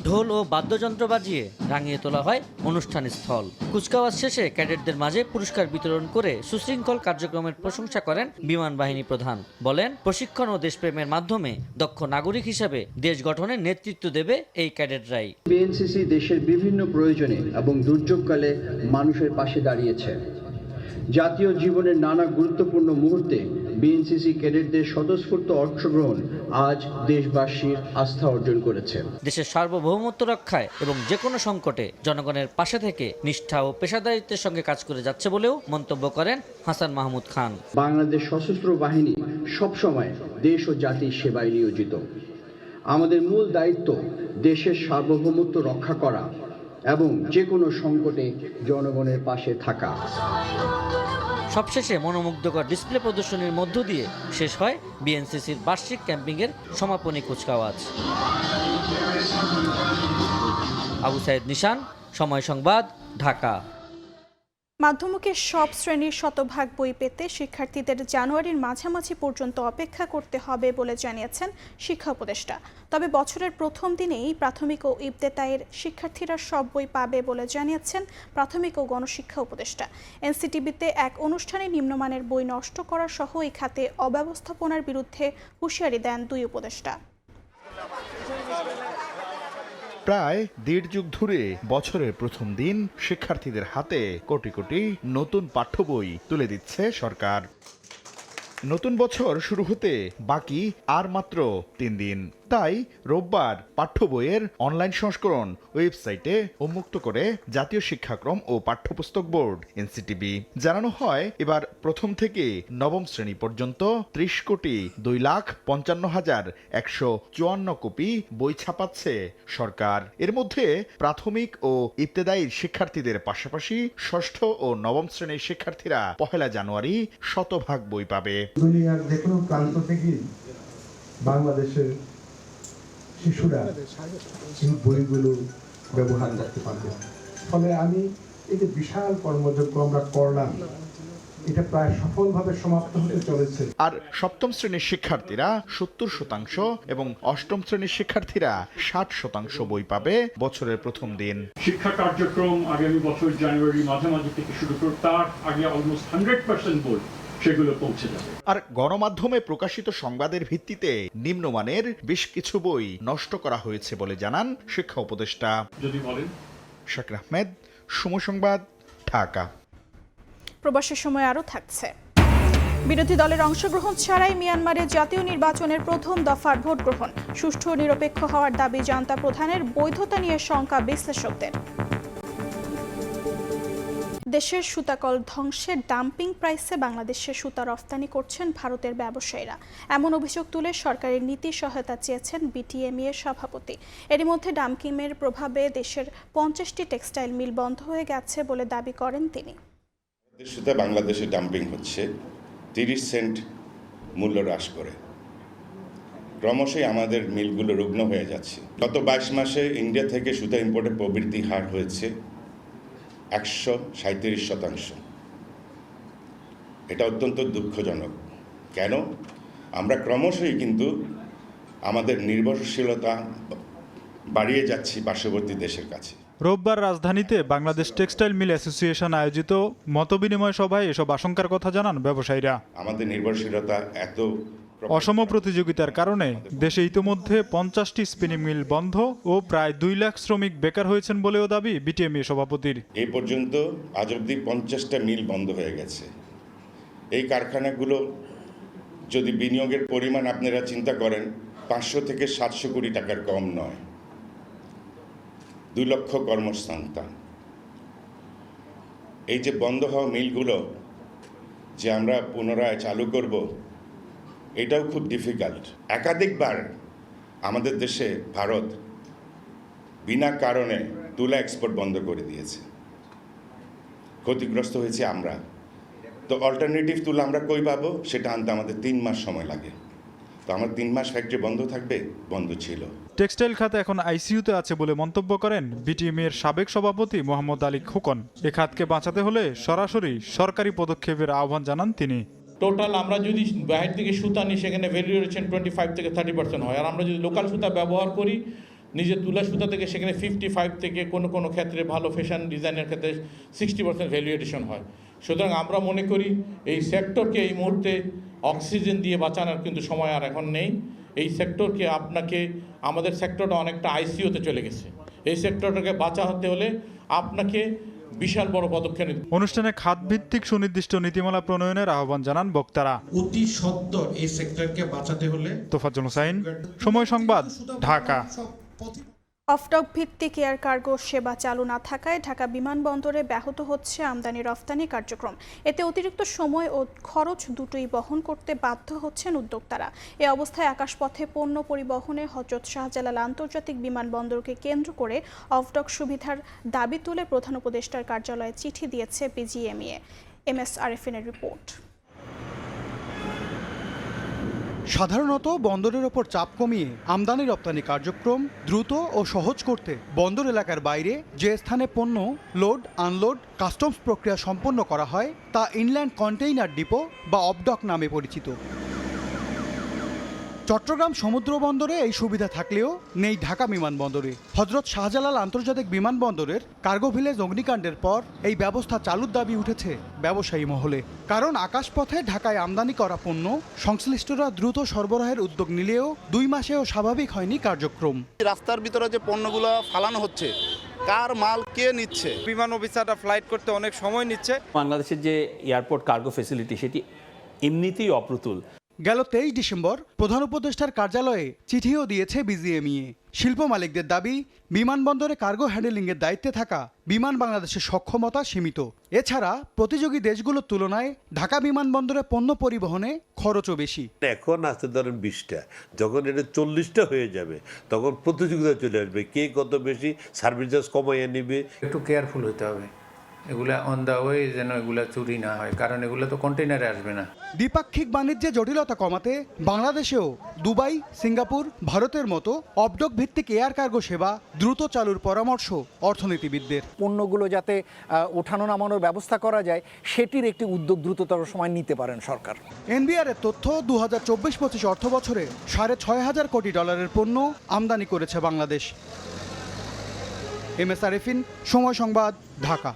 ঢোল ও বাদ্যযন্ত্র বাজিয়ে রাঙিয়ে তোলা হয় অনুষ্ঠান স্থল। কুচকাওয়াজ শেষে ক্যাডেটদের মাঝে পুরস্কার বিতরণ করে সুশৃঙ্খল কার্যক্রমের প্রশংসা করেন বিমান বাহিনী প্রধান। বলেন, প্রশিক্ষণ ও দেশপ্রেমের মাধ্যমে দক্ষ নাগরিক হিসেবে দেশ গঠনে নেতৃত্ব দেবে এই ক্যাডেটরাই। বিএনসিসি দেশের বিভিন্ন প্রয়োজনে এবং দুর্যোগকালে মানুষের পাশে দাঁড়িয়েছে। জাতীয় জীবনের নানা গুরুত্বপূর্ণ মুহূর্তে বিএনসিসি ক্যাডেটদের স্বতঃস্ফূর্ত অংশগ্রহণ আজ দেশবাসীর আস্থা অর্জন করেছে। দেশের সার্বভৌমত্ব রক্ষায় এবং যে কোনো সংকটে জনগণের পাশে থেকে নিষ্ঠা ও পেশাদারিত্বের সঙ্গে কাজ করে যাচ্ছে বলেও মন্তব্য করেন হাসান মাহমুদ খান। বাংলাদেশ সশস্ত্র বাহিনী সবসময় দেশ ও জাতির সেবায় নিয়োজিত। আমাদের মূল দায়িত্ব দেশের সার্বভৌমত্ব রক্ষা করা এবং যে কোনো সংকটে জনগণের পাশে থাকা। সবশেষে মনোমুগ্ধকর ডিসপ্লে প্রদর্শনীর মধ্য দিয়ে শেষ হয় বিএনসিসির বার্ষিক ক্যাম্পিংয়ের সমাপনী কুচকাওয়াজ। আবু সাইদ নিশান, সময় সংবাদ, ঢাকা। মাধ্যমিকের সব শ্রেণীর শতভাগ বই পেতে শিক্ষার্থীদের জানুয়ারির মাঝামাঝি পর্যন্ত অপেক্ষা করতে হবে বলে জানিয়েছেন শিক্ষা উপদেষ্টা। তবে বছরের প্রথম দিনেই প্রাথমিক ও ইবতেদায়ীর শিক্ষার্থীরা সব বই পাবে বলে জানিয়েছেন প্রাথমিক ও গণশিক্ষা উপদেষ্টা। এনসিটিবিতে এক অনুষ্ঠানে নিম্নমানের বই নষ্ট করা সহ এই খাতে অব্যবস্থাপনার বিরুদ্ধে হুঁশিয়ারি দেন দুই উপদেষ্টা। প্রায় 1.5 যুগ ধরে বছরের প্রথম দিন শিক্ষার্থীদের হাতে কোটি কোটি নতুন পাঠ্য বই তুলে দিচ্ছে সরকার। নতুন বছর শুরু হতে বাকি আর মাত্র 3 দিন। তাই রোববার পাঠ্য বইয়ের অনলাইন সংস্করণ ওয়েবসাইটে উন্মুক্ত করে জাতীয় শিক্ষাক্রম ও পাঠ্যপুস্তক বোর্ড এনসিটিবি। জানানো হয় এবার প্রথম থেকে নবম শ্রেণী পর্যন্ত 30,52,55,154 কপি বই ছাপাচ্ছে সরকার। এর মধ্যে প্রাথমিক ও ইবতেদায়ী শিক্ষার্থীদের পাশাপাশি ষষ্ঠ ও নবম শ্রেণীর শিক্ষার্থীরা 1 জানুয়ারি শতভাগ বই পাবে। দুনিয়ার যে কোনো প্রান্ত থেকে বাংলাদেশের শিশুরা এই বইগুলো ব্যবহার করতে পারবে। ফলে আমি এই যে বিশাল কর্মযজ্ঞ আমরা করলাম, এটা প্রায় সফলভাবে সমাপ্ত হতে চলেছে। আর সপ্তম শ্রেণীর শিক্ষার্থীরা 70% এবং অষ্টম শ্রেণীর শিক্ষার্থীরা 60% বই পাবে বছরের প্রথম দিন। শিক্ষা কার্যক্রম আগামী বছর জানুয়ারি মাঝামাঝি থেকে শুরু করে তার আগে অলমোস্ট 100% বই সেগুলো পৌঁছে যাবে। আর গণমাধ্যমে প্রকাশিত সংবাদের ভিত্তিতে নিম্নমানের বেশ কিছু বই নষ্ট করা হয়েছে বলে জানান শিক্ষা উপদেষ্টা। যদি বলেন শাকির আহমেদ, সময় সংবাদ, ঢাকা। প্রবাসের সময় আরও থাকছে। বিরোধী দলের অংশগ্রহণ ছাড়াই মিয়ানমারে জাতীয় নির্বাচনের প্রথম দফার ভোট গ্রহণ। সুষ্ঠু ও নিরপেক্ষ হওয়ার দাবি জান্তা প্রধানের, বৈধতা নিয়ে শঙ্কা বিশ্লেষকদের। দেশের সুতাকল ধ্বংসের ডাম্পিং প্রাইসে বাংলাদেশে সুতা রফতানি করছেন ভারতের ব্যবসায়ীরা। এমন অভিযোগ তুলে সরকারের নীতি সহায়তা চেয়েছেন বিটিএমই এর সভাপতি। এরই মধ্যে ডাম্পিংয়ের প্রভাবে দেশের 50টি টেক্সটাইল মিল বন্ধ হয়ে গেছে বলে দাবি করেন তিনি। সুতা বাংলাদেশে ডাম্পিং হচ্ছে 30 সেন্ট মূল্য হ্রাস করে। ক্রমশই আমাদের মিলগুলো রুগ্ন হয়ে যাচ্ছে। গত 22 মাসে ইন্ডিয়া থেকে সুতা ইম্পোর্টের প্রবৃদ্ধি হার হয়েছে 137%। এটা অত্যন্ত দুঃখজনক। কেন? আমরা ক্রমশই কিন্তু আমাদের নির্ভরশীলতা বাড়িয়ে যাচ্ছি পার্শ্ববর্তী দেশের কাছে। রোববার রাজধানীতে বাংলাদেশ টেক্সটাইল মিল অ্যাসোসিয়েশন আয়োজিত মতবিনিময় সভায় এসব আশঙ্কার কথা জানান ব্যবসায়ীরা। আমাদের নির্ভরশীলতা এত অসম প্রতিযোগিতার কারণে দেশে ইতোমধ্যে 50টি স্পিনিং মিল বন্ধ ও প্রায় 2 লাখ শ্রমিক বেকার হয়েছেন বলেও দাবি বিটিএমই সভাপতির। এই পর্যন্ত আজ অবধি 50টা মিল বন্ধ হয়ে গেছে। এই কারখানাগুলো যদি বিনিয়োগের পরিমাণ আপনারা চিন্তা করেন 500 থেকে 700 কোটি টাকার কম নয়। 2 লক্ষ কর্মসংস্থান। এই যে বন্ধ হওয়া মিলগুলো যে আমরা পুনরায় চালু করব, এটাও খুব ডিফিকাল্ট। একাধিকবার আমাদের দেশে ভারত বিনা কারণে তুলা এক্সপোর্ট বন্ধ করে দিয়েছে। ক্ষতিগ্রস্ত হয়েছে আমরা। তো অল্টারনেটিভ তুলা আমরা কই পাবো? সেটা আনতে আমাদের 3 মাস সময় লাগে। তো আমার 3 মাস ফ্যাক্টরি বন্ধ থাকবে? বন্ধ ছিল। টেক্সটাইল খাত এখন আইসিইউতে আছে বলে মন্তব্য করেন বিটিএমই এর সাবেক সভাপতি মোহাম্মদ আলী খোকন। এ খাতকে বাঁচাতে হলে সরাসরি সরকারি পদক্ষেপের আহ্বান জানান তিনি। টোটাল আমরা যদি বাইরে থেকে সুতা নিই সেখানে ভ্যালুয়েশন 25 থেকে 30% হয়। আর আমরা যদি লোকাল সুতা ব্যবহার করি নিজের তুলা সুতা থেকে সেখানে 55 থেকে কোনো ক্ষেত্রে ভালো ফ্যাশন ডিজাইনের ক্ষেত্রে 60% ভ্যালুয়েশন হয়। সুতরাং আমরা মনে করি এই সেক্টরকে এই মুহূর্তে অক্সিজেন দিয়ে বাঁচানোর কিন্তু সময় আর এখন নেই। এই সেক্টরকে আমাদের সেক্টরটা অনেকটা আইসিইউতে চলে গেছে। এই সেক্টরটাকে বাঁচাতে হলে আপনাকে বিশাল বড় পদক্ষেপ নিতে। অনুষ্ঠানে খাতভিত্তিক সুনির্দিষ্ট নীতিমালা প্রণয়নের আহ্বান জানান বক্তারা। অতি সত্বর এই সেক্টরকে বাঁচাতে হলে। তোফাজ্জল হোসাইন, সময় সংবাদ, ঢাকা। অফডক ভিত্তিক এয়ার কার্গো সেবা চালু না থাকায় ঢাকা বিমানবন্দরে ব্যাহত হচ্ছে আমদানি রফতানি কার্যক্রম। এতে অতিরিক্ত সময় ও খরচ দুটোই বহন করতে বাধ্য হচ্ছেন উদ্যোক্তারা। এ অবস্থায় আকাশপথে পণ্য পরিবহনে হযরত শাহজালাল আন্তর্জাতিক বিমানবন্দরকে কেন্দ্র করে অফডক সুবিধার দাবি তুলে প্রধান উপদেষ্টার কার্যালয়ে চিঠি দিয়েছে বিজিএমইএ। MS আরেফিনের report. সাধারণত বন্দরের ওপর চাপ কমিয়ে আমদানি রপ্তানি কার্যক্রম দ্রুত ও সহজ করতে বন্দর এলাকার বাইরে যে স্থানে পণ্য লোড আনলোড কাস্টমস প্রক্রিয়া সম্পন্ন করা হয় তা ইনল্যান্ড কন্টেইনার ডিপো বা অফডক নামে পরিচিত। চট্টগ্রাম সমুদ্র বন্দরে এই সুবিধা থাকলেও নেই ঢাকা বিমানবন্দরে। হযরত শাহজালাল আন্তর্জাতিক বিমানবন্দরের কার্গো ভিলেজ অগ্নিকাণ্ডের পর এই ব্যবস্থা চালুর দাবি উঠেছে ব্যবসায়ী মহলে। কারণ আকাশপথে ঢাকায় আমদানি করা পণ্য সংশ্লিষ্টরা দ্রুত সরবরাহের উদ্যোগ নিলেও 2 মাসেও স্বাভাবিক হয়নি কার্যক্রম। রাস্তার ভিতরে যে পণ্যগুলো ফালানো হচ্ছে, কার মাল কে নিচ্ছে? বিমান অফিসাররা ফ্লাইট করতে অনেক সময় নিচ্ছে। বাংলাদেশের যে এয়ারপোর্ট কার্গো ফ্যাসিলিটি সেটি এমনিতেই অপ্রতুল। গেল 23 ডিসেম্বর প্রধান উপদেষ্টার কার্যালয়ে চিঠিও দিয়েছে বিজিএমইএ। শিল্প মালিকদের দাবি, বিমানবন্দরে কার্গো হ্যান্ডেলিংয়ের দায়িত্বে থাকা বিমান বাংলাদেশের সক্ষমতা সীমিত। এছাড়া প্রতিযোগী দেশগুলোর তুলনায় ঢাকা বিমানবন্দরে পণ্য পরিবহনে খরচও বেশি। এখন আসতে ধরেন 20টা, যখন এটা 40টা হয়ে যাবে তখন প্রতিযোগিতা চলে আসবে, কে কত বেশি সার্ভিস চার্জ কমাইয়ে নেবে। একটু কেয়ারফুল হতে হবে, এগুলা অন দ্য ওয়ে যেন এগুলা চুরি না হয়, কারণ এগুলো তো কন্টেইনারে আসবে না। দ্বিপাক্ষিক বাণিজ্যে জটিলতা কমাতে বাংলাদেশেও দুবাই, সিঙ্গাপুর, ভারতের মতো অফডক ভিত্তিক এয়ার কার্গো সেবা দ্রুত চালুর পরামর্শ অর্থনীতিবিদদের। পণ্যগুলো যাতে ওঠানো নামানোর ব্যবস্থা করা যায় সেটির একটি উদ্যোগ দ্রুততর সময় নিতে পারেন সরকার। এনবিআর এর তথ্য 2024-25 অর্থ বছরে $6,500 কোটি পণ্য আমদানি করেছে বাংলাদেশ। MS আরেফিন, সময় সংবাদ, ঢাকা।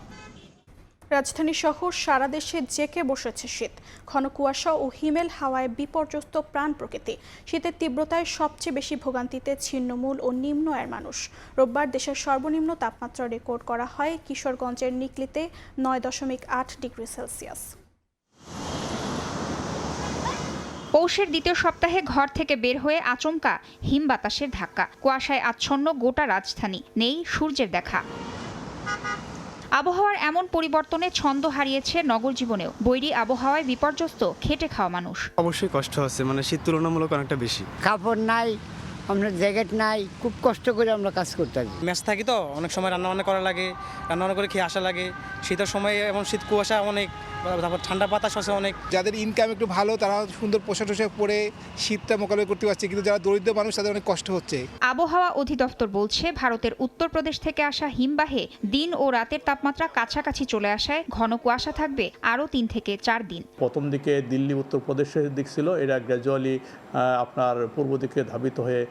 রাজধানী সহ সারা দেশে জেঁকে বসেছে শীত। ঘন কুয়াশা ও হিমেল হাওয়ায় বিপর্যস্ত প্রাণ প্রকৃতি। শীতের তীব্রতায় সবচেয়ে বেশি ভোগান্তিতে ছিন্নমূল ও নিম্ন আয়ের মানুষ। রোববার দেশের সর্বনিম্ন তাপমাত্রা রেকর্ড করা হয় কিশোরগঞ্জের নিকলিতে 9.8 ডিগ্রি সেলসিয়াস। পৌষের দ্বিতীয় সপ্তাহে ঘর থেকে বের হয়ে আচমকা হিম বাতাসের ধাক্কা, কুয়াশায় আচ্ছন্ন গোটা রাজধানী, নেই সূর্যের দেখা। আবহাওয়ার এমন পরিবর্তনে ছন্দ হারিয়েছে নগর জীবনেও। বৈরী আবহাওয়ায় বিপর্যস্ত খেটে খাওয়া মানুষ। অবশ্যই কষ্ট হচ্ছে, মানে শীত তুলনামূলক অনেকটা বেশি। কাপড় নাই, আমরা জ্যাকেট নাই, খুব কষ্ট করে আমরা কাজ করতে থাকি। ম্যাচ থাকি তো অনেক সময় রান্নাবান্না করা লাগে, রান্নাবান্না করে খেয়ে আসা লাগে। শীতের সময় এমন শীত কুয়াশা অনেক, তারপর ঠান্ডা বাতাস আছে অনেক। যাদের ইনকাম একটু ভালো তারা সুন্দর পোশাক টোশাক পরে শীতটা মোকাবিলা করতে পারছে, কিন্তু যারা দরিদ্র মানুষ তাদের অনেক কষ্ট হচ্ছে। আবহাওয়া অধিদপ্তর বলছে ভারতের উত্তরপ্রদেশ থেকে আসা হিমবাহে দিন ও রাতের তাপমাত্রা কাছাকাছি চলে আসায় ঘন কুয়াশা থাকবে আরও 3 থেকে 4 দিন। প্রথম দিকে দিল্লি উত্তরপ্রদেশের দিক ছিল, এটা গ্র্যাজুয়ালি আপনার পূর্ব দিকে ধাবিত হয়ে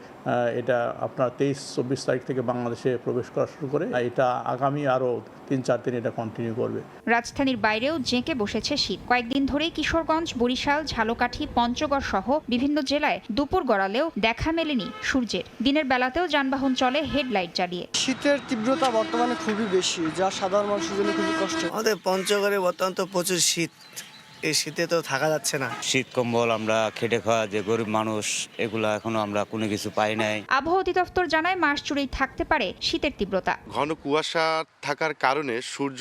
এটা আপনার 23-24 তারিখ থেকে বাংলাদেশে প্রবেশ করা শুরু করে। এটা আগামী আরও 3-4 দিন এটা কন্টিনিউ করবে। রাজধানীর বাইরেও জেঁকে বসেছে শীত। কয়েকদিন ধরেই কিশোরগঞ্জ, বরিশাল, ঝালকাঠি, পঞ্চগড় সহ বিভিন্ন জেলায় দুপুর গড়ালেও দেখা মেলেনি সূর্যের। দিনের বেলাতেও যানবাহন চলে হেডলাইট জ্বালিয়ে। শীতের তীব্রতা বর্তমানে খুবই বেশি, যা সাধারণ মানুষের জন্য খুবই কষ্ট। আমাদের পঞ্চগড়ে বর্তমান তো প্রচুর শীত, এই শীতে তো থাকা যাচ্ছে না। শীত কম্বল আমরা খেটে খাওয়া যে গরিব মানুষ, এগুলা এখনো আমরা কোনো কিছু পাই নাই। আবহাওয়া অধিদপ্তর জানায় মাস জুড়েই থাকতে পারে শীতের তীব্রতা। ঘন কুয়াশা থাকার কারণে সূর্য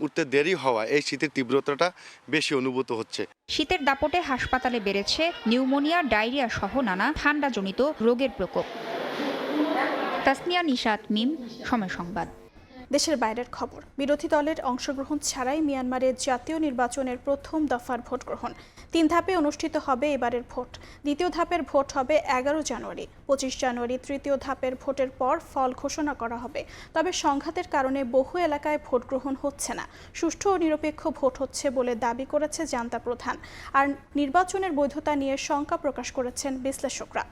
উঠতে দেরি হওয়া এই শীতের তীব্রতাটা বেশি অনুভূত হচ্ছে। শীতের দাপটে হাসপাতালে বেড়েছে নিউমোনিয়া, ডায়রিয়া সহ নানা ঠান্ডাজনিত রোগের প্রকোপ। তাসনিয়া নিশাত, মিম, সময় সংবাদ। দেশের বাইরের খবর। বিরোধী দলের অংশগ্রহণ ছাড়াই মিয়ানমারের জাতীয় নির্বাচনের প্রথম দফার ভোট গ্রহণ। 3 ধাপে অনুষ্ঠিত হবে এবারের ভোট। দ্বিতীয় ধাপের ভোট হবে 11 জানুয়ারি। 25 জানুয়ারি তৃতীয় ধাপের ভোটের পর ফল ঘোষণা করা হবে। তবে সংঘাতের কারণে বহু এলাকায় ভোট গ্রহণ হচ্ছে না। সুষ্ঠু ও নিরপেক্ষ ভোট হচ্ছে বলে দাবি করেছে জান্তা প্রধান। আর নির্বাচনের বৈধতা নিয়ে শঙ্কা প্রকাশ করেছেন বিশ্লেষকরা।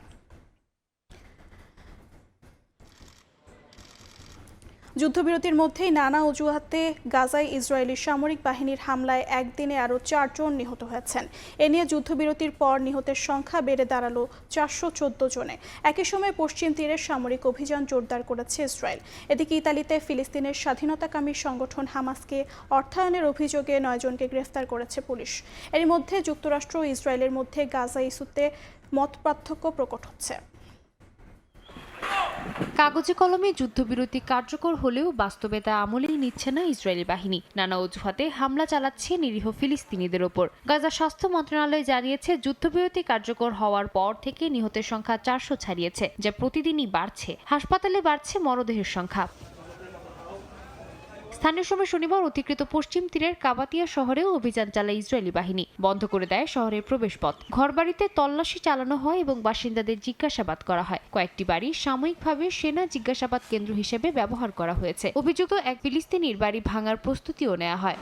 যুদ্ধবিরতির মধ্যেই নানা অজুহাতে গাজায় ইসরায়েলি সামরিক বাহিনীর হামলায় একদিনে আরও 4 জন নিহত হয়েছেন। এ নিয়ে যুদ্ধবিরতির পর নিহতের সংখ্যা বেড়ে দাঁড়ালো 414 জনে। একই সময় পশ্চিম তীরে সামরিক অভিযান জোরদার করেছে ইসরায়েল। এদিকে ইতালিতে ফিলিস্তিনের স্বাধীনতাকামী সংগঠন হামাসকে অর্থায়নের অভিযোগে 9 জনকে গ্রেফতার করেছে পুলিশ। এর মধ্যে যুক্তরাষ্ট্র ও ইসরায়েলের মধ্যে গাজা ইস্যুতে মতপার্থক্য প্রকট হচ্ছে। কাগজে কলমে যুদ্ধবিরতি কার্যকর হলেও বাস্তবে তা আমলেই নিচ্ছে না ইসরায়েলি বাহিনী। নানা অজুহাতে হামলা চালাচ্ছে নিরীহ ফিলিস্তিনিদের ওপর। গাজা স্বাস্থ্য মন্ত্রণালয় জানিয়েছে যুদ্ধবিরতি কার্যকর হওয়ার পর থেকে নিহতের সংখ্যা 400 ছাড়িয়েছে, যা প্রতিদিনই বাড়ছে। হাসপাতালে বাড়ছে মরদেহের সংখ্যা। স্থানীয় সময় শনিবার অধিকৃত পশ্চিম তীরের কাবাতিয়া শহরেও অভিযান চালায় ইসরায়েলি বাহিনী। বন্ধ করে দেয় শহরের প্রবেশপথ। ঘরবাড়িতে তল্লাশি চালানো হয় এবং বাসিন্দাদের জিজ্ঞাসাবাদ করা হয়। কয়েকটি বাড়ি সাময়িকভাবে সেনা জিজ্ঞাসাবাদ কেন্দ্র হিসেবে ব্যবহার করা হয়েছে। অভিযুক্ত এক ফিলিস্তিনির বাড়ি ভাঙার প্রস্তুতিও নেওয়া হয়।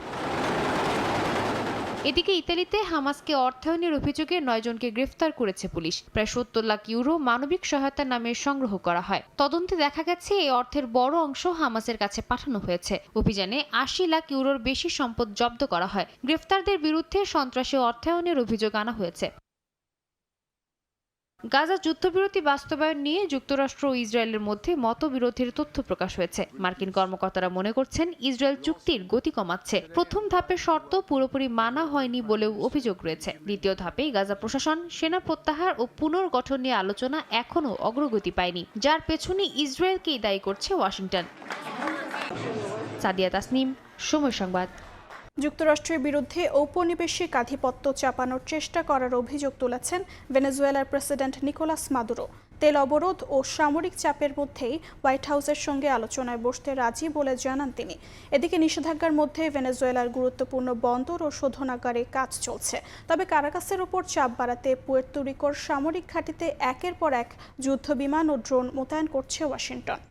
এদিকে ইতালিতে হামাসকে অর্থায়নের অভিযোগে 9 জনকে গ্রেফতার করেছে পুলিশ। প্রায় 70 লাখ ইউরো মানবিক সহায়তার নামে সংগ্রহ করা হয়। তদন্তে দেখা গেছে এই অর্থের বড় অংশ হামাসের কাছে পাঠানো হয়েছে। অভিযানে 80 লাখ ইউরোর বেশি সম্পদ জব্দ করা হয়। গ্রেফতারদের বিরুদ্ধে সন্ত্রাসী অর্থায়নের অভিযোগ আনা হয়েছে। গাজা যুদ্ধবিরতি বাস্তবায়ন নিয়ে যুক্তরাষ্ট্র ও ইসরায়েলের মধ্যে মতবিরোধের তথ্য প্রকাশ হয়েছে। মার্কিন কর্মকর্তারা মনে করছেন ইসরায়েল চুক্তির গতি কমাচ্ছে। প্রথম ধাপের শর্ত পুরোপুরি মানা হয়নি বলেও অভিযোগ রয়েছে। দ্বিতীয় ধাপে গাজা প্রশাসন, সেনা প্রত্যাহার ও পুনর্গঠন নিয়ে আলোচনা এখনও অগ্রগতি পায়নি, যার পেছনে ইসরায়েলকেই দায়ী করছে ওয়াশিংটন। সাদিয়া তাসনিম, সময় সংবাদ। যুক্তরাষ্ট্রের বিরুদ্ধে ঔপনিবেশিক আধিপত্য চাপানোর চেষ্টা করার অভিযোগ তুলেছেন ভেনেজুয়েলার প্রেসিডেন্ট নিকোলাস মাদুরো। তেল অবরোধ ও সামরিক চাপের মধ্যেই হোয়াইট হাউসের সঙ্গে আলোচনায় বসতে রাজি বলে জানান তিনি। এদিকে নিষেধাজ্ঞার মধ্যে ভেনেজুয়েলার গুরুত্বপূর্ণ বন্দর ও শোধনাগারে কাজ চলছে। তবে কারাকাসের ওপর চাপ বাড়াতে পুয়ের্তো রিকোর সামরিক ঘাঁটিতে একের পর এক যুদ্ধবিমান ও ড্রোন মোতায়েন করছে ওয়াশিংটন।